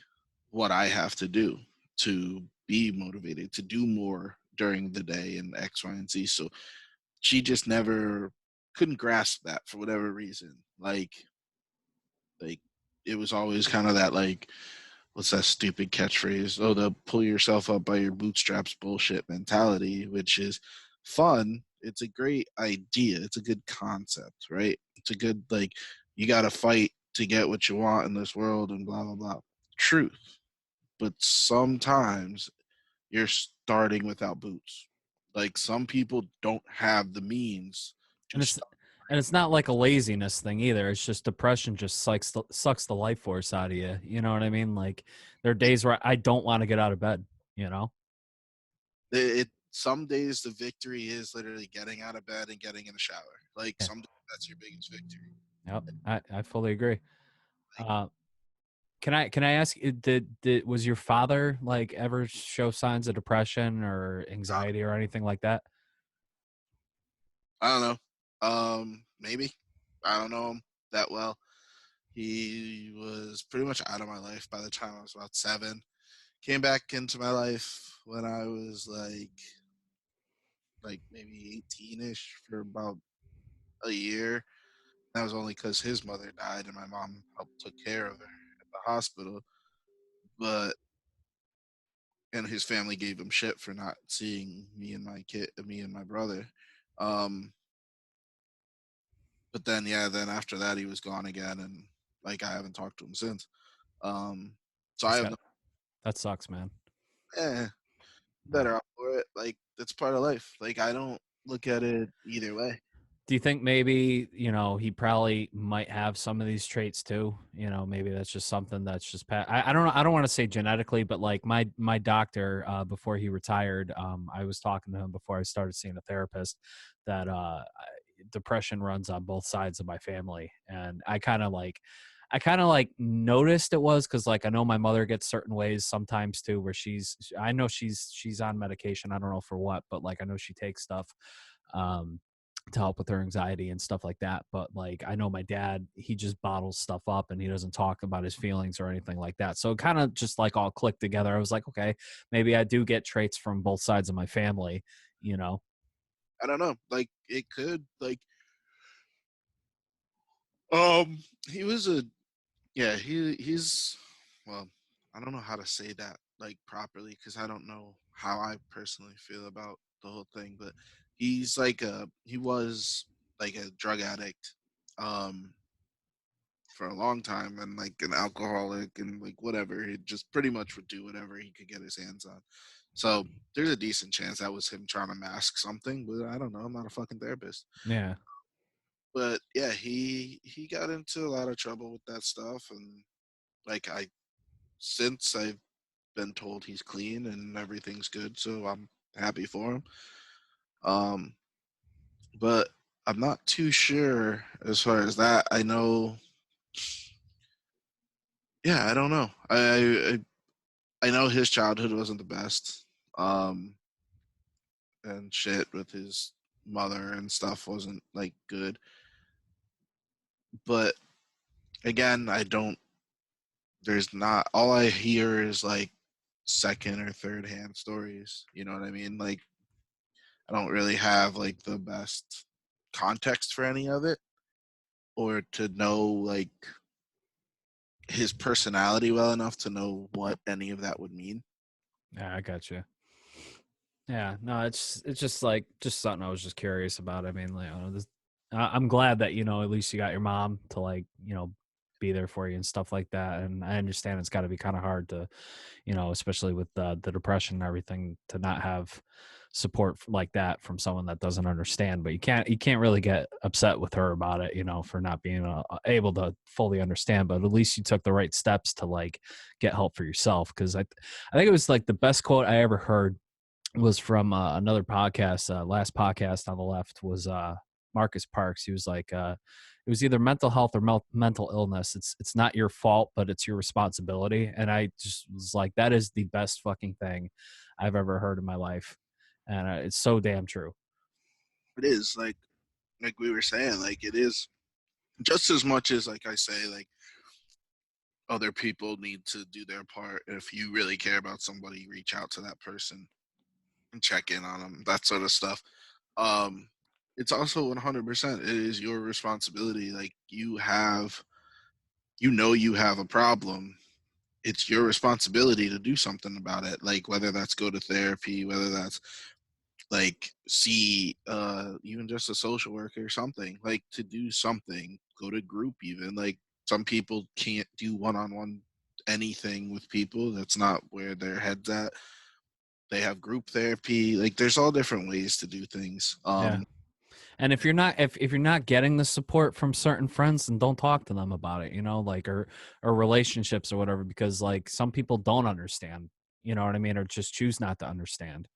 what I have to do to be motivated to do more during the day and X, Y, and Z. So she just never couldn't grasp that for whatever reason. Like it was always kind of that like what's that stupid catchphrase? Oh, the pull yourself up by your bootstraps bullshit mentality, which is fun. It's a great idea. It's a good concept, right? It's a good like you got to fight to get what you want in this world and blah blah blah. Truth. But sometimes you're starting without boots. Like some people don't have the means to And it's start. and it's not like a laziness thing either. It's just depression just sucks the life force out of you. You know what I mean? Like there are days where I don't want to get out of bed, you know? Some days the victory is literally getting out of bed and getting in the shower. Like Yeah. some days that's your biggest victory. Yep. I fully agree. Like Uh can I ask did was your father like ever show signs of depression or anxiety or anything like that? I don't know. Maybe I don't know him that well. He was pretty much out of my life by the time I was about 7. Came back into my life when I was like maybe 18ish for about a year. That was only because his mother died and my mom helped took care of her at the hospital. But and his family gave him shit for not seeing me and my brother. Um, but then yeah, then after that he was gone again, and like I haven't talked to him since. Um, so I That's have got no, that sucks, man. eh, better off for it. Like that's part of life. Like I don't look at it either way. Do you think maybe, he probably might have some of these traits too? Maybe that's just something that's just I don't know. I don't want to say genetically, but like my doctor, before he retired, I was talking to him before I started seeing a therapist that depression runs on both sides of my family. And I kind of like noticed it was because like I know my mother gets certain ways sometimes too, where I know she's on medication. I don't know for what, but like I know she takes stuff. Um, to help with her anxiety and stuff like that. But like I know my dad, he just bottles stuff up and he doesn't talk about his feelings or anything like that. So it kind of just like all clicked together. I was like, okay, maybe I do get traits from both sides of my family, you know. I don't know. Like it could he was a yeah, he's well, I don't know how to say that like properly because I don't know how I personally feel about the whole thing, but he was like a drug addict um for a long time, and like an alcoholic and like whatever. He just pretty much would do whatever he could get his hands on. So there's a decent chance that was him trying to mask something, but I don't know. I'm not a fucking therapist. Yeah. But yeah, he got into a lot of trouble with that stuff, and like I since I've been told he's clean and everything's good, so I'm happy for him. Um, but I'm not too sure as far as that. I know, yeah, I don't know. I know his childhood wasn't the best, and shit with his mother and stuff wasn't like good. But again, I don't. There's not all I hear is like second or third hand stories. You know what I mean? Like I don't really have like the best context for any of it or to know like his personality well enough to know what any of that would mean. Yeah, I got you. Yeah, no, it's just like just something I was just curious about. I mean, like, I'm glad that at least you got your mom to like be there for you and stuff like that. And I understand it's got to be kind of hard to, especially with the depression and everything, to not have support like that from someone that doesn't understand. But you can't really get upset with her about it, for not being able to fully understand. But at least you took the right steps to like get help for yourself. Because I think it was like the best quote I ever heard was from another podcast. Last podcast on the left was Marcus Parks. He was like, it was either mental health or mental illness. It's not your fault, but it's your responsibility. And I just was like, that is the best fucking thing I've ever heard in my life, and it's so damn true. It is like we were saying, like it is just as much as like I say, like other people need to do their part. If you really care about somebody, reach out to that person and check in on them, that sort of stuff. Um, it's also 100%. It is your responsibility. Like you have a problem. It's your responsibility to do something about it. Like whether that's go to therapy, whether that's like see even just a social worker or something, like to do something, go to group even. Like some people can't do one-on-one anything with people. That's not where their head's at. They have group therapy. Like there's all different ways to do things. Yeah. And if you're not getting the support from certain friends, then don't talk to them about it, like or relationships or whatever, because like some people don't understand, you know what I mean, or just choose not to understand.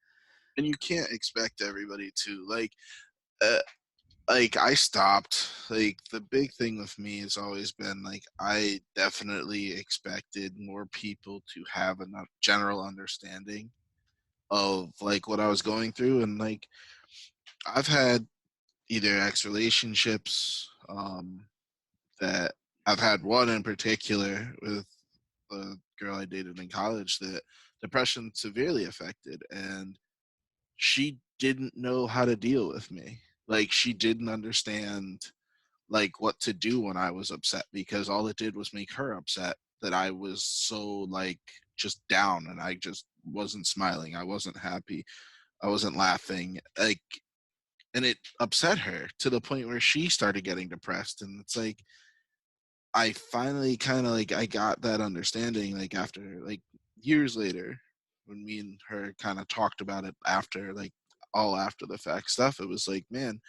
And you can't expect everybody to uh, like I stopped. Like the big thing with me has always been like I definitely expected more people to have a general understanding of like what I was going through. And like I've had either ex relationships, that I've had one in particular with a girl I dated in college that depression severely affected, and she didn't know how to deal with me. Like she didn't understand like what to do when I was upset, because all it did was make her upset that I was so like just down, and I just wasn't smiling. I wasn't happy. I wasn't laughing. Like, and it upset her to the point where she started getting depressed. And it's like I finally kind of like I got that understanding like after like years later, when me and her kind of talked about it after like all after the fact stuff. It was like, man,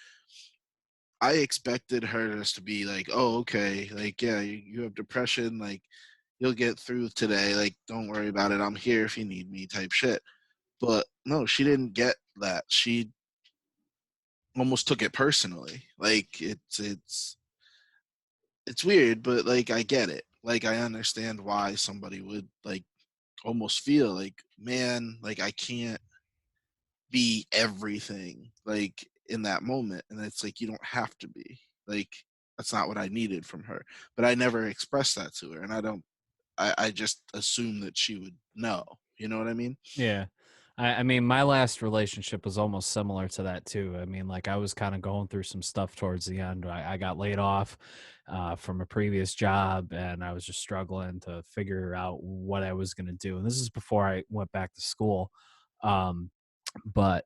I expected her just to be like, oh, okay, like, yeah, you have depression, like, you'll get through today, like, don't worry about it, I'm here if you need me, type shit. But no, she didn't get that. She almost took it personally. Like, it's weird, but like, I get it. Like, I understand why somebody would like almost feel like, man, like, I can't be everything like in that moment. And it's like you don't have to be like, that's not what I needed from her. But I never expressed that to her, and I just assumed that she would know. You know what I mean? Yeah. I mean, my last relationship was almost similar to that too. I mean, like I was kind of going through some stuff towards the end. I got laid off from a previous job, and I was just struggling to figure out what I was going to do. And this is before I went back to school. Um, but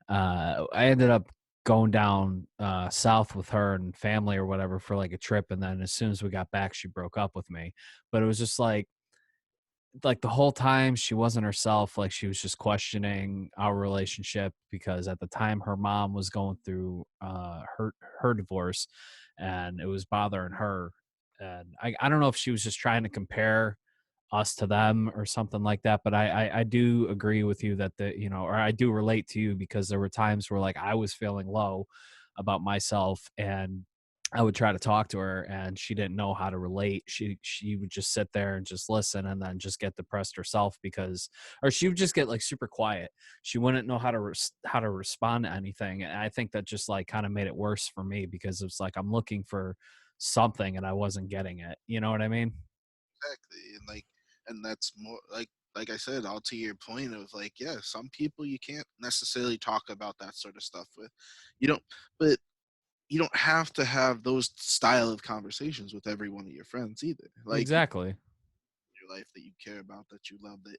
I ended up going down south with her and family or whatever for like a trip. And then as soon as we got back, she broke up with me. But it was just like the whole time she wasn't herself. Like she was just questioning our relationship, because at the time her mom was going through her divorce, and it was bothering her. And I don't know if she was just trying to compare us to them or something like that. But I do agree with you that or I do relate to you, because there were times where like I was feeling low about myself, and I would try to talk to her and she didn't know how to relate. She would just sit there and just listen, and then just get depressed herself, because or she would just get like super quiet. She wouldn't know how to respond to anything. And I think that just like kind of made it worse for me, because it's like I'm looking for something and I wasn't getting it. You know what I mean? Exactly. And like, and that's more like I said, all to your point of like, yeah, some people you can't necessarily talk about that sort of stuff with. You don't, but you don't have to have those style of conversations with every one of your friends either. Like Exactly. your life that you care about, that you love, that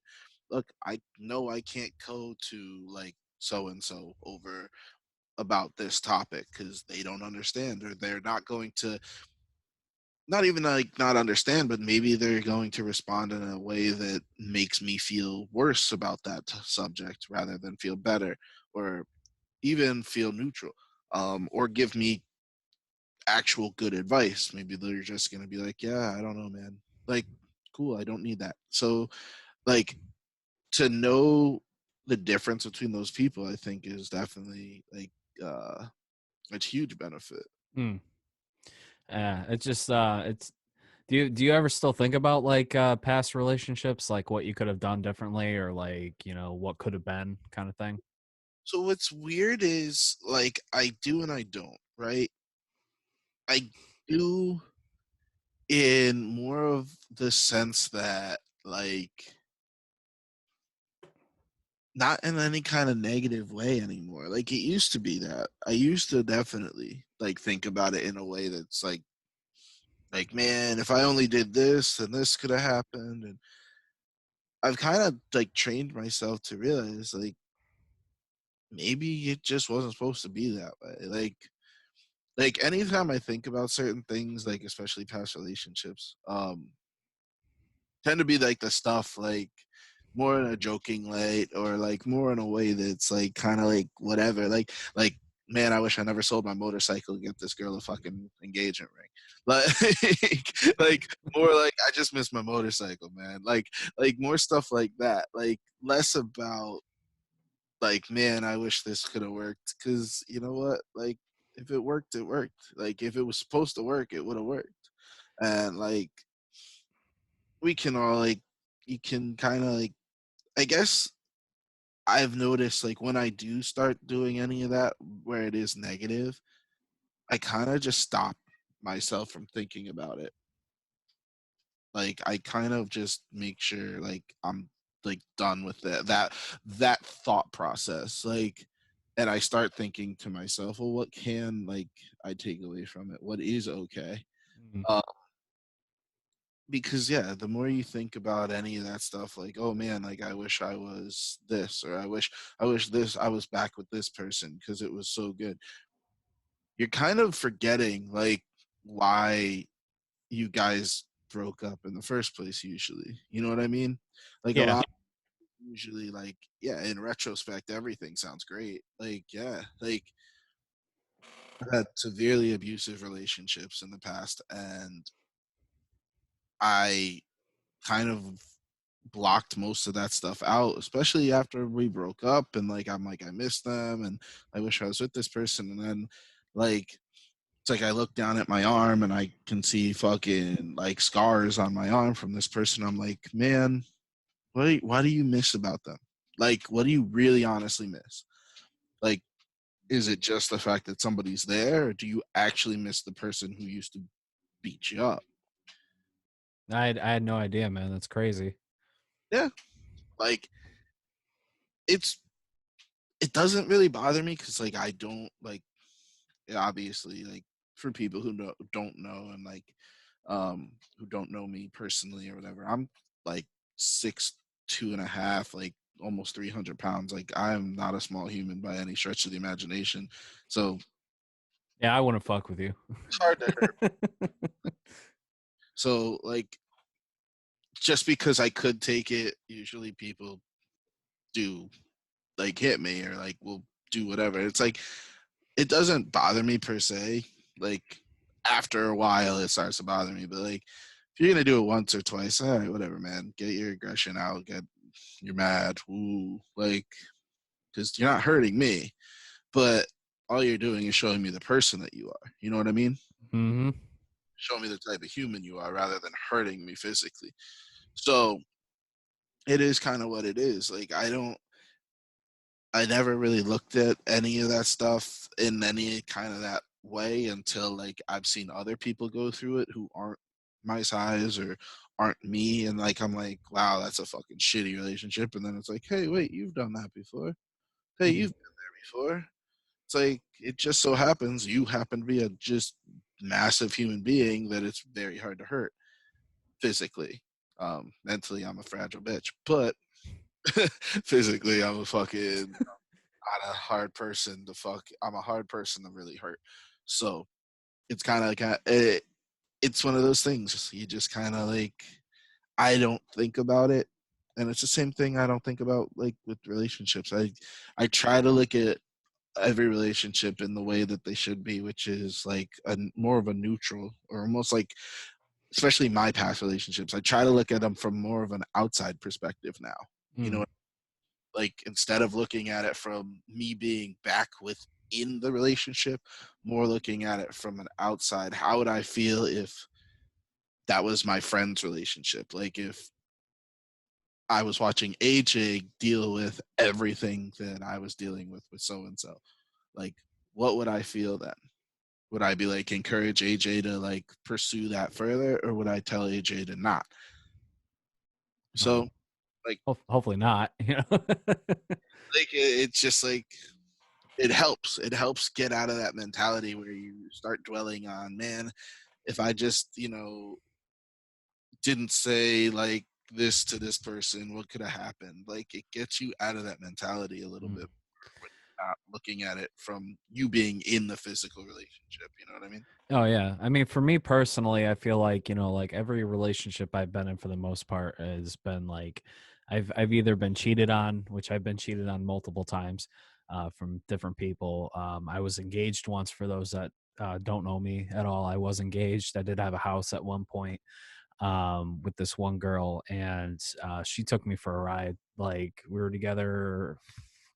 look, I know I can't go to like so and so over about this topic because they don't understand, or they're not going to not even like not understand, but maybe they're going to respond in a way that makes me feel worse about that subject rather than feel better or even feel neutral, or give me actual good advice. Maybe they're just going to be like, yeah, I don't know, man. Like, cool, I don't need that. So, like, to know the difference between those people, I think is definitely like, a huge benefit. Hmm. Yeah, it's just it's do you ever still think about like past relationships, like what you could have done differently or like, what could have been kind of thing? So what's weird is like I do and I don't, right? I do in more of the sense that like not in any kind of negative way anymore. Like it used to be that. I used to definitely like think about it in a way that's like man, if I only did this, then this could have happened. And I've kind of like trained myself to realize like maybe it just wasn't supposed to be that way. Like anytime I think about certain things, like especially past relationships, tend to be like the stuff like more in a joking light or like more in a way that's like kind of like whatever. Like man, I wish I never sold my motorcycle to get this girl a fucking engagement ring. Like more like I just miss my motorcycle, man. Like more stuff like that. Like less about like man, I wish this could have worked because you know what? Like if it worked, it worked. Like if it was supposed to work, it would have worked. And like we can all like you can kind of like I guess I've noticed like when I do start doing any of that where it is negative, I kind of just stop myself from thinking about it. Like I kind of just make sure like I'm like done with that thought process. Like and I start thinking to myself, well, what can like I take away from it? What is okay? Mhm. Uh, because yeah, the more you think about any of that stuff, like, oh man, like I wish I was this, or I wish this I was back with this person because it was so good. You're kind of forgetting like why you guys broke up in the first place usually. You know what I mean? Like a Yeah. lot usually like yeah, in retrospect everything sounds great. Like yeah, like I've had severely abusive relationships in the past and I kind of blocked most of that stuff out, especially after we broke up. And like, I'm like, I miss them and I wish I was with this person. And then, like, it's like I look down at my arm and I can see fucking like scars on my arm from this person. I'm like, man, why do you miss about them? Like, what do you really honestly miss? Like, is it just the fact that somebody's there, or do you actually miss the person who used to beat you up? I had no idea, man. That's crazy. Yeah, like it's it doesn't really bother me because like I don't like obviously like for people who don't know and like who don't know me personally or whatever, I'm like 6'2.5", like almost 300 pounds. Like I'm not a small human by any stretch of the imagination. So Yeah, I wouldn't fuck with you. it's hard to hurt. So like just because I could take it, usually people do like hit me or like will do whatever. It's like it doesn't bother me per se. Like after a while, it starts to bother me. But like if you're gonna do it once or twice, all right, whatever, man. Get your aggression out. Get you're mad. Ooh, like because you're not hurting me, but all you're doing is showing me the person that you are. You know what I mean? Hmm. Show me the type of human you are rather than hurting me physically. So it is kind of what it is. Like I never really looked at any of that stuff in any kind of that way until like I've seen other people go through it who aren't my size or aren't me, and like I'm like, wow, that's a fucking shitty relationship. And then it's like, hey, wait, you've done that before. Hey, you've been there before. It's like it just so happens you happen to be a just massive human being that it's very hard to hurt physically. Mentally, I'm a fragile bitch, but physically, I'm a fucking not a hard person to fuck. I'm a hard person to really hurt. So it's kind of like it's one of those things. You just kind of like, I don't think about it. And it's the same thing I don't think about like with relationships. I try to look at every relationship in the way that they should be, which is like a more of a neutral or almost like, especially my past relationships. I try to look at them from more of an outside perspective now. You Mm. know, like instead of looking at it from me being back within the relationship, more looking at it from an outside. How would I feel if that was my friend's relationship? Like if I was watching AJ deal with everything that I was dealing with so and so. Like, what would I feel then? Would I be like encourage AJ to like pursue that further, or would I tell AJ to not? Oh, So, like, hopefully not. You know. it's just like it helps. It helps get out of that mentality where you start dwelling on, man, if I just, didn't say like this to this person, what could have happened? Like, it gets you out of that mentality a little Mm. bit not looking at it from you being in the physical relationship. You know what I mean? Oh yeah. I mean, for me personally, I feel like, like every relationship I've been in for the most part has been like I've either been cheated on, which I've been cheated on multiple times from different people. I was engaged once for those that don't know me at all. I was engaged. I did have a house at one point with this one girl, and she took me for a ride. Like we were together,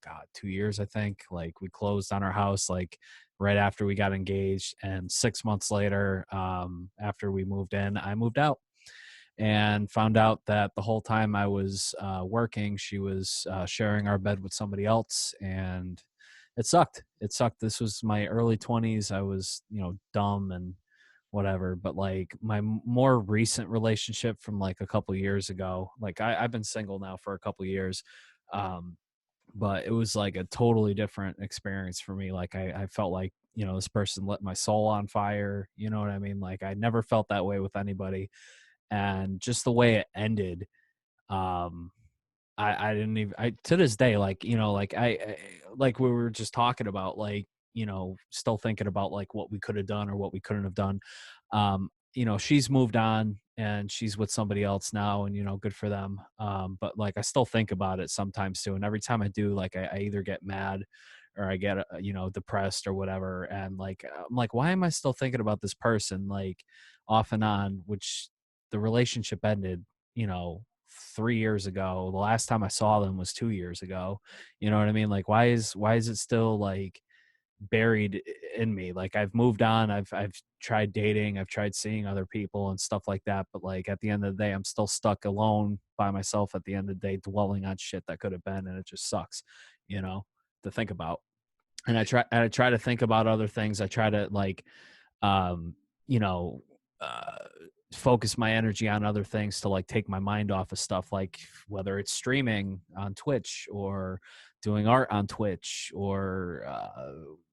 God, 2 years, I think. Like we closed on our house like right after we got engaged, and 6 months later, after we moved in, I moved out and found out that the whole time I was working, she was sharing our bed with somebody else, and it sucked. It sucked. This was my early 20s. I was, dumb and whatever. But like my more recent relationship from like a couple years ago, like I've been single now for a couple years. Um, but it was like a totally different experience for me. Like I felt like, this person lit my soul on fire. You know what I mean? Like I never felt that way with anybody. And just the way it ended, um, I didn't even I to this day, like, like like we were just talking about, like, still thinking about like what we could have done or what we couldn't have done. She's moved on and she's with somebody else now, and good for them. But like I still think about it sometimes too. And every time I do, like I either get mad or I get depressed or whatever. And like I'm like, why am I still thinking about this person like off and on, which the relationship ended, you know, 3 years ago. The last time I saw them was 2 years ago. You know what I mean? Like why is it still like buried in me? Like I've moved on. I've tried dating, I've tried seeing other people and stuff like that. But like at the end of the day, I'm still stuck alone by myself at the end of the day, dwelling on shit that could have been, and it just sucks, you know, to think about. And I try to think about other things. I try to like um, you know, uh, focus my energy on other things to like take my mind off of stuff, like whether it's streaming on Twitch or doing art on Twitch, or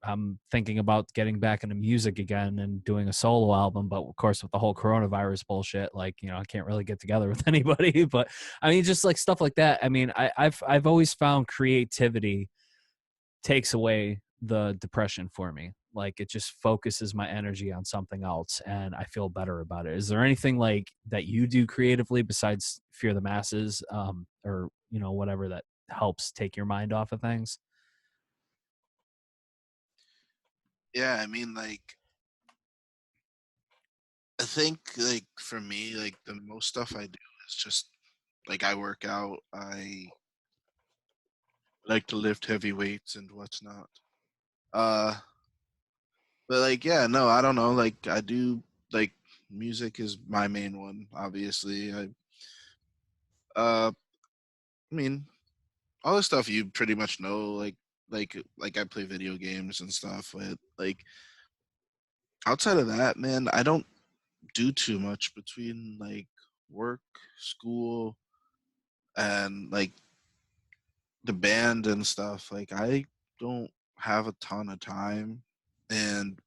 I'm thinking about getting back into music again and doing a solo album. But of course, with the whole coronavirus bullshit, like, I can't really get together with anybody. But I mean, just like stuff like that. I mean, I've always found creativity takes away the depression for me. Like it just focuses my energy on something else and I feel better about it. Is there anything like that you do creatively besides Fear the Masses, or whatever that helps take your mind off of things? Yeah, I mean, like, I think, like, for me, like, the most stuff I do is just, like, I work out, I like to lift heavy weights and whatnot. Uh, but, like, yeah, no, I don't know, like, I do, like, music is my main one, obviously. Uh, I mean, all the stuff you pretty much know, like I play video games and stuff, but, like, outside of that, man, I don't do too much between, like, work, school, and like the band and stuff. Like I don't have a ton of time, and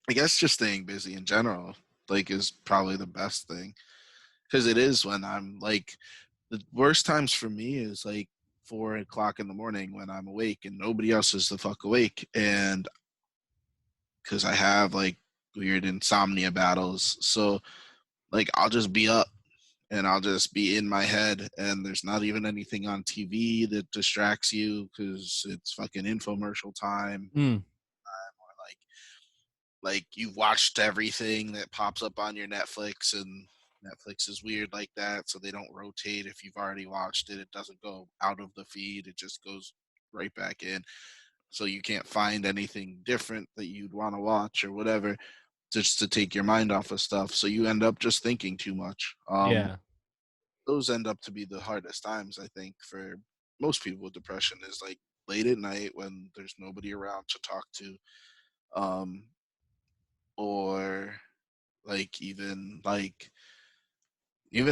I guess just staying busy in general like is probably the best thing, because it is when I'm like, the worst times for me is like 4 o'clock in the morning when I'm awake and nobody else is the fuck awake, and because I have like weird insomnia battles. So like I'll just be up and I'll just be in my head, and there's not even anything on TV that distracts you because it's fucking infomercial time, Mm, or like you've watched everything that pops up on your Netflix, and Netflix is weird like that, so they don't rotate. If you've already watched it, it doesn't go out of the feed, it just goes right back in, so you can't find anything different that you'd want to watch or whatever, just to take your mind off of stuff, so you end up just thinking too much. yeah. Those end up to be the hardest times, I think, for most people with depression, is like late at night when there's nobody around to talk to, um or like even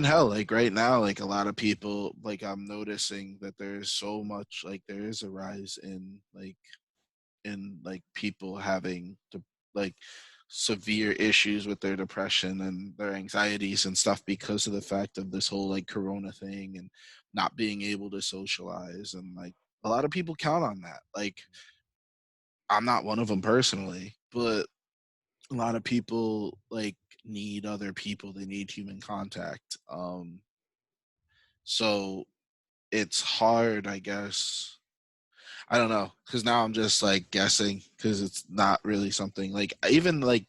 hell, like right now, like a lot of people, like I'm noticing that there's so much, like there is a rise in like people having to like severe issues with their depression and their anxieties and stuff because of the fact of this whole like corona thing and not being able to socialize, and like a lot of people count on that. Like I'm not one of them personally, but a lot of people like need other people, they need human contact. So it's hard, I guess. I don't know, because now I'm just like guessing, because it's not really something like even like,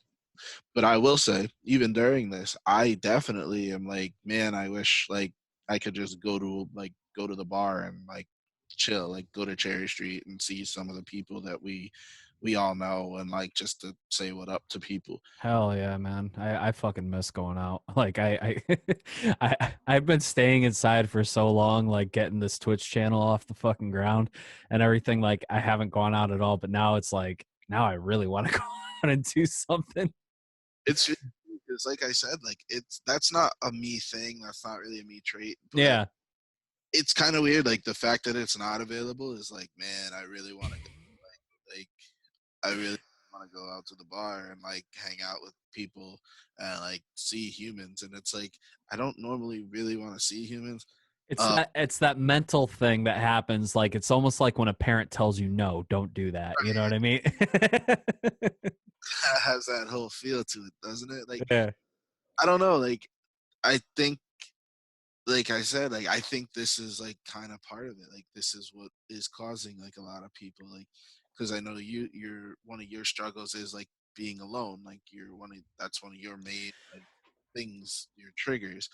but I will say, even during this, I definitely am like, man, I wish like I could just go to the bar and like chill, like go to Cherry Street and see some of the people that we all know, and like just to say what up to people. Hell yeah, man. I fucking miss going out. Like I've been staying inside for so long, like getting this Twitch channel off the fucking ground and everything. Like I haven't gone out at all, but now it's like now I really want to go out and do something. It's just because, like I said, like it's that's not a me thing. That's not really a me trait, but Yeah. it's kind of weird. Like the fact that it's not available is like, man, I really want to go. Like I really want to go out to the bar and like hang out with people and like see humans. And it's like I don't normally really want to see humans. Uh, It's that mental thing that happens. Like it's almost like when a parent tells you no, don't do that. You know what I mean? has that whole feel to it, doesn't it? Like Yeah. I don't know. Like I think, like I said, like I think this is like kind of part of it. Like this is what is causing like a lot of people, like because I know you're one of your struggles is like being alone. Like you're one of that's one of your main like things, your triggers.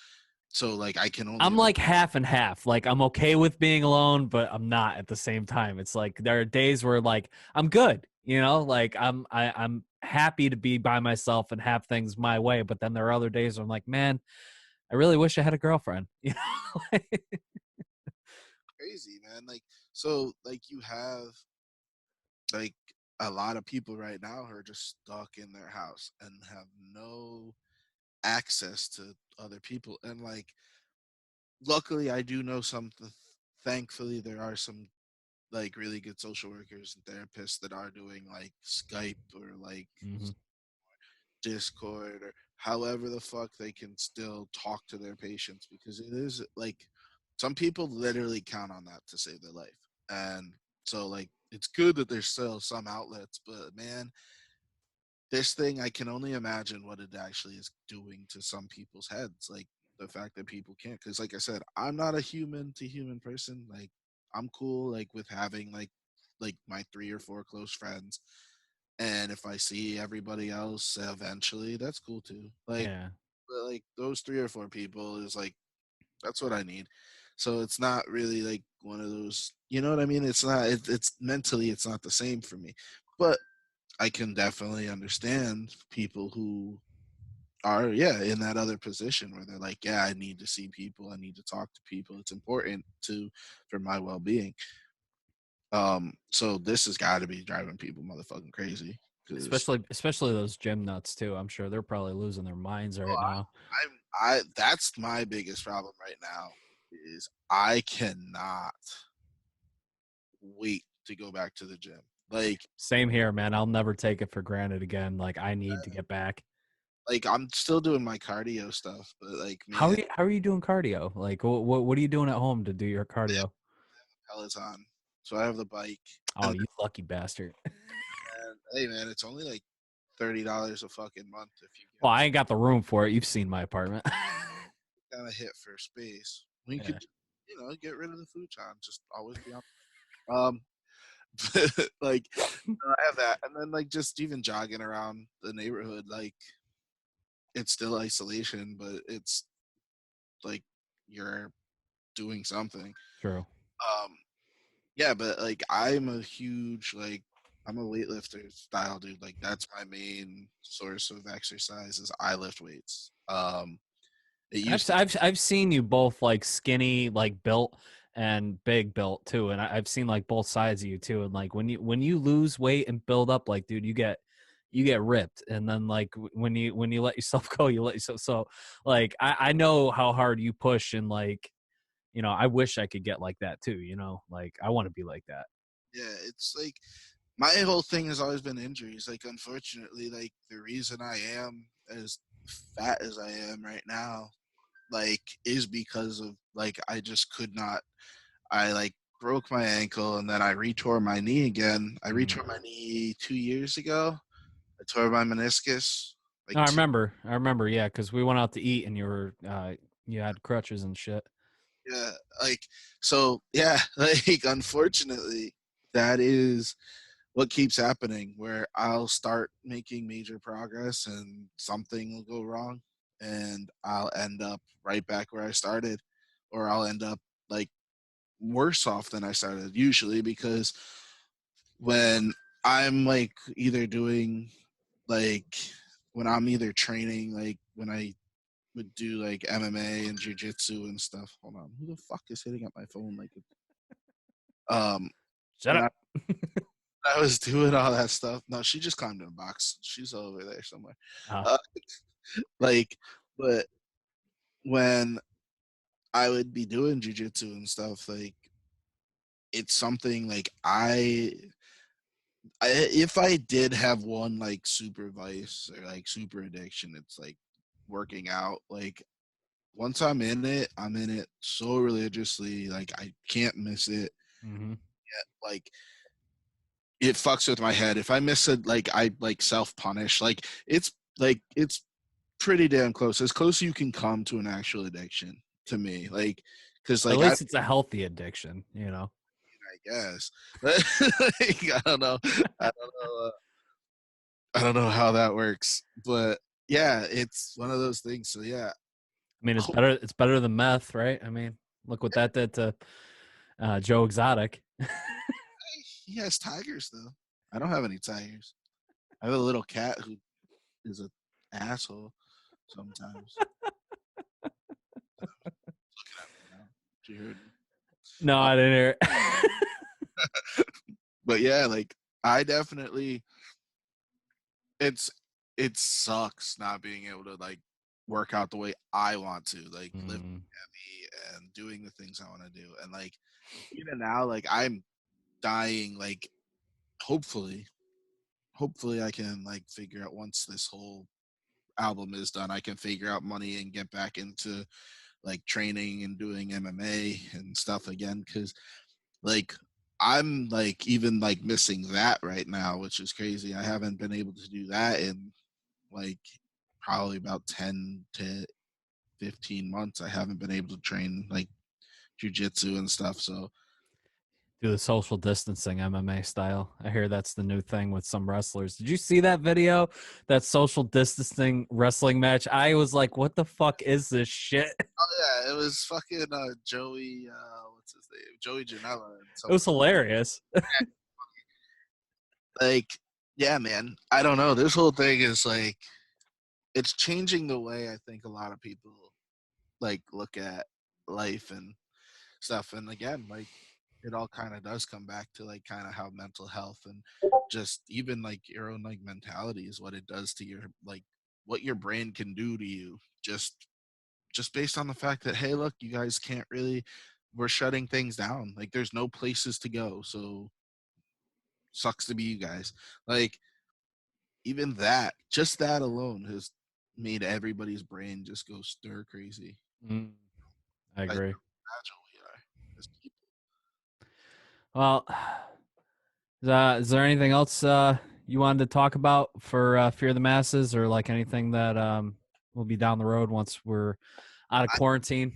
So like I can only I'm like half and half. Like I'm okay with being alone, but I'm not at the same time. It's like there are days where like I'm good, you know, like I'm happy to be by myself and have things my way, but then there are other days where I'm like, man, I really wish I had a girlfriend. You know? crazy, man. Like so like you have like a lot of people right now who are just stuck in their house and have no access to other people, and like luckily I do know some, thankfully there are some like really good social workers and therapists that are doing like Skype or like Hmm. Discord or however the fuck they can still talk to their patients, because it is like some people literally count on that to save their life. And so like it's good that there's still some outlets, but man, this thing, I can only imagine what it actually is doing to some people's heads. Like the fact that people can't, because like I said, I'm not a human to human person. Like I'm cool like with having like my 3 or 4 close friends, and if I see everybody else eventually, that's cool too. Like Yeah. but like those 3 or 4 people is like that's what I need. So it's not really like one of those, you know what I mean? It's not it's mentally it's not the same for me. But I can definitely understand people who are, yeah, in that other position where they're like, yeah, I need to see people, I need to talk to people, it's important to for my well-being. So this has got to be driving people motherfucking crazy, because Especially those gym nuts too. I'm sure they're probably losing their minds right now. I that's my biggest problem right now, is I cannot wait to go back to the gym. Same here, man. I'll never take it for granted again. Like I need to get back. Like I'm still doing my cardio stuff, but like man, How are you doing cardio? Like what are you doing at home to do your cardio? Peloton. So I have the bike, Oh, and you lucky bastard. then, hey man, it's only like $30 a fucking month if you Well, get I ain't got the room for it. You've seen my apartment. kind of hit for space. We Yeah. could, get rid of the futon. Just always be on. Um, like I have that, and then like just even jogging around the neighborhood, like it's still isolation, but it's like you're doing something. True. Um, yeah, but like I'm a weightlifter style dude. Like that's my main source of exercise is I lift weights. It I've used to, I've I've seen you both like skinny, like built, and big built too, and I've seen like both sides of you too. And like when you lose weight and build up, like dude, you get ripped, and then like when you let yourself go, you let yourself. So like I know how hard you push, and like I wish I could get like that too. Like I want to be like that. yeah, it's like my whole thing has always been injuries. Like unfortunately, like the reason I am as fat as I am right now, like is because of like I just could not. I like broke my ankle and then I retore my knee again. I Mm. retore my knee 2 years ago. I tore my meniscus like No, I two. remember. I remember. Yeah, because we went out to eat, and you had crutches and shit. Yeah, like so. Yeah, like unfortunately, that is what keeps happening. Where I'll start making major progress and something will go wrong, and I'll end up right back where I started, or I'll end up like worse off than I started. Usually because when I'm like either doing like when I'm either training like when I would do like MMA and jujitsu and stuff. Hold on, who the fuck is hitting up my phone like Shut when up. I was doing all that stuff. No, she just climbed in a box. She's over there somewhere. Oh. Uh, like, but when I would be doing jujitsu and stuff, like it's something like if I did have one like super vice or like super addiction, it's like working out. Like once I'm in it so religiously. Like I can't miss it. Hmm. Like it fucks with my head. If I miss it, like I like self punish. It's pretty damn close, as close as you can come to an actual addiction to me. Like because At like least it's a healthy addiction. I guess like, I don't know. I don't know. I don't know how that works, but yeah, it's one of those things. So yeah, I mean, it's better than meth, right? I mean, look what that did to Joe Exotic. he has tigers though. I don't have any tigers. I have a little cat who is an asshole sometimes. Looking at me now. She heard me. No, Uh, I didn't hear it. but yeah, like I definitely it's it sucks not being able to like work out the way I want to, like live Mm. heavy and doing the things I want to do. And like even now, like I'm dying, like hopefully, hopefully I can like figure out once this whole album is done, I can figure out money and get back into like training and doing MMA and stuff again. Cause like I'm like even like missing that right now, which is crazy. I haven't been able to do that in like probably about 10 to 15 months. I haven't been able to train like jujitsu and stuff. So Do the social distancing MMA style. I hear that's the new thing with some wrestlers. Did you see that video? That social distancing wrestling match? I was like, what the fuck is this shit? oh yeah, it was fucking Joey what's his name? Joey Janela and It was someone hilarious. like yeah, man. I don't know. This whole thing is like it's changing the way I think a lot of people like look at life and stuff. And again, like it all kind of does come back to like kind of how mental health and just even like your own like mentality is what it does to your like what your brain can do to you just based on the fact that hey look you guys can't really we're shutting things down like there's no places to go so sucks to be you guys like even that just that alone has made everybody's brain just go stir crazy Mm, I like agree. fragile we are as people. Well, is there anything else you wanted to talk about for Fear the Masses, or like anything that will be down the road once we're out of I, quarantine?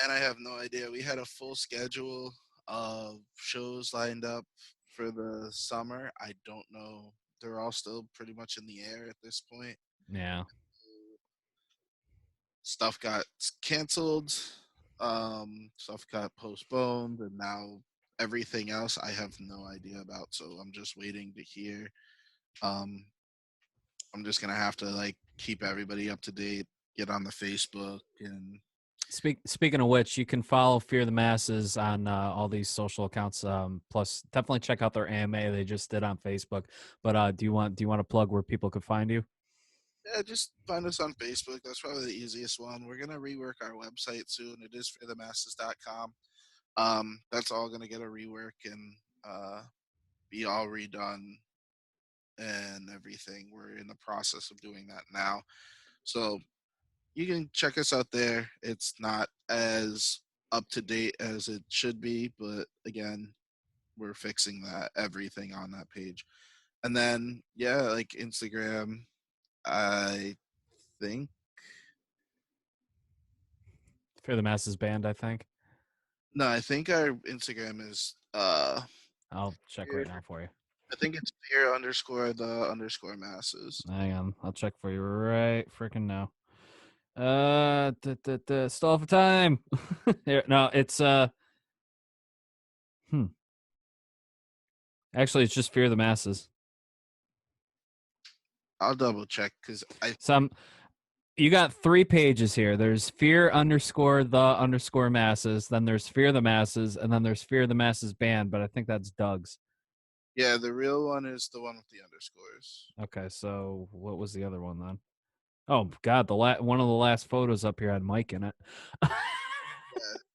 man, I have no idea. We had a full schedule of shows lined up for the summer. I don't know. They're all still pretty much in the air at this point. Yeah. Stuff got canceled, stuff got postponed, and now everything else I have no idea about. So I'm just waiting to hear. Um, I'm just gonna have to like keep everybody up to date, get on the Facebook, and Speaking of which, you can follow Fear the Masses on all these social accounts. Plus, definitely check out their AMA they just did on Facebook. But do you want to plug where people could find you? yeah, just find us on Facebook. That's probably the easiest one. We're gonna rework our website soon. It is forthemasses.com. That's all gonna get a rework and be all redone and everything. We're in the process of doing that now. So you can check us out there. It's not as up to date as it should be, but again, we're fixing that everything on that page. And then yeah, like Instagram, I think Fear the Masses band, I think. no, I think our Instagram is I'll check fear, right now for you. I think it's fear underscore the underscore masses. Hang on, I'll check for you right freaking now. Stall for time. Here, no, it's hmm. Actually, it's just Fear the Masses. I'll double check because I Some you got three pages here. There's Fear underscore the underscore masses, then there's Fear the Masses, and then there's Fear the Masses band. But I think that's Doug's. yeah, the real one is the one with the underscores. Okay, so what was the other one then? Oh God, one of the last photos up here had Mike in it. Yeah,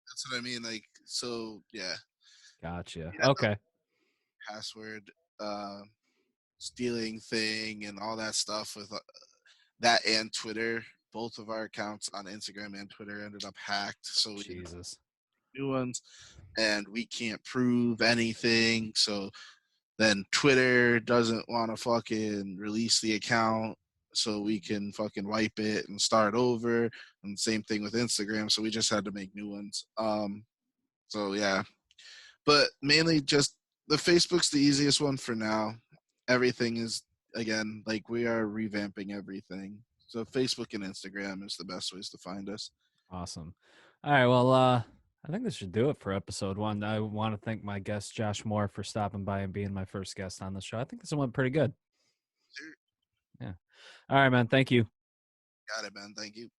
that's what I mean. Like, so yeah, Gotcha. we had the Okay. password uh, stealing thing and all that stuff with that and Twitter. Both of our accounts on Instagram and Twitter ended up hacked, so we had Jesus. new ones, and we can't prove anything. So then Twitter doesn't want to fucking release the account so we can fucking wipe it and start over. And same thing with Instagram. So we just had to make new ones. So yeah, but mainly just the Facebook's the easiest one for now. Everything is again like we are revamping everything. So Facebook and Instagram is the best ways to find us. Awesome. All right. Well, I think this should do it for episode one. I want to thank my guest Josh Moore for stopping by and being my first guest on the show. I think this went pretty good. Yeah. All right, man. Thank you. Got it, man. Thank you.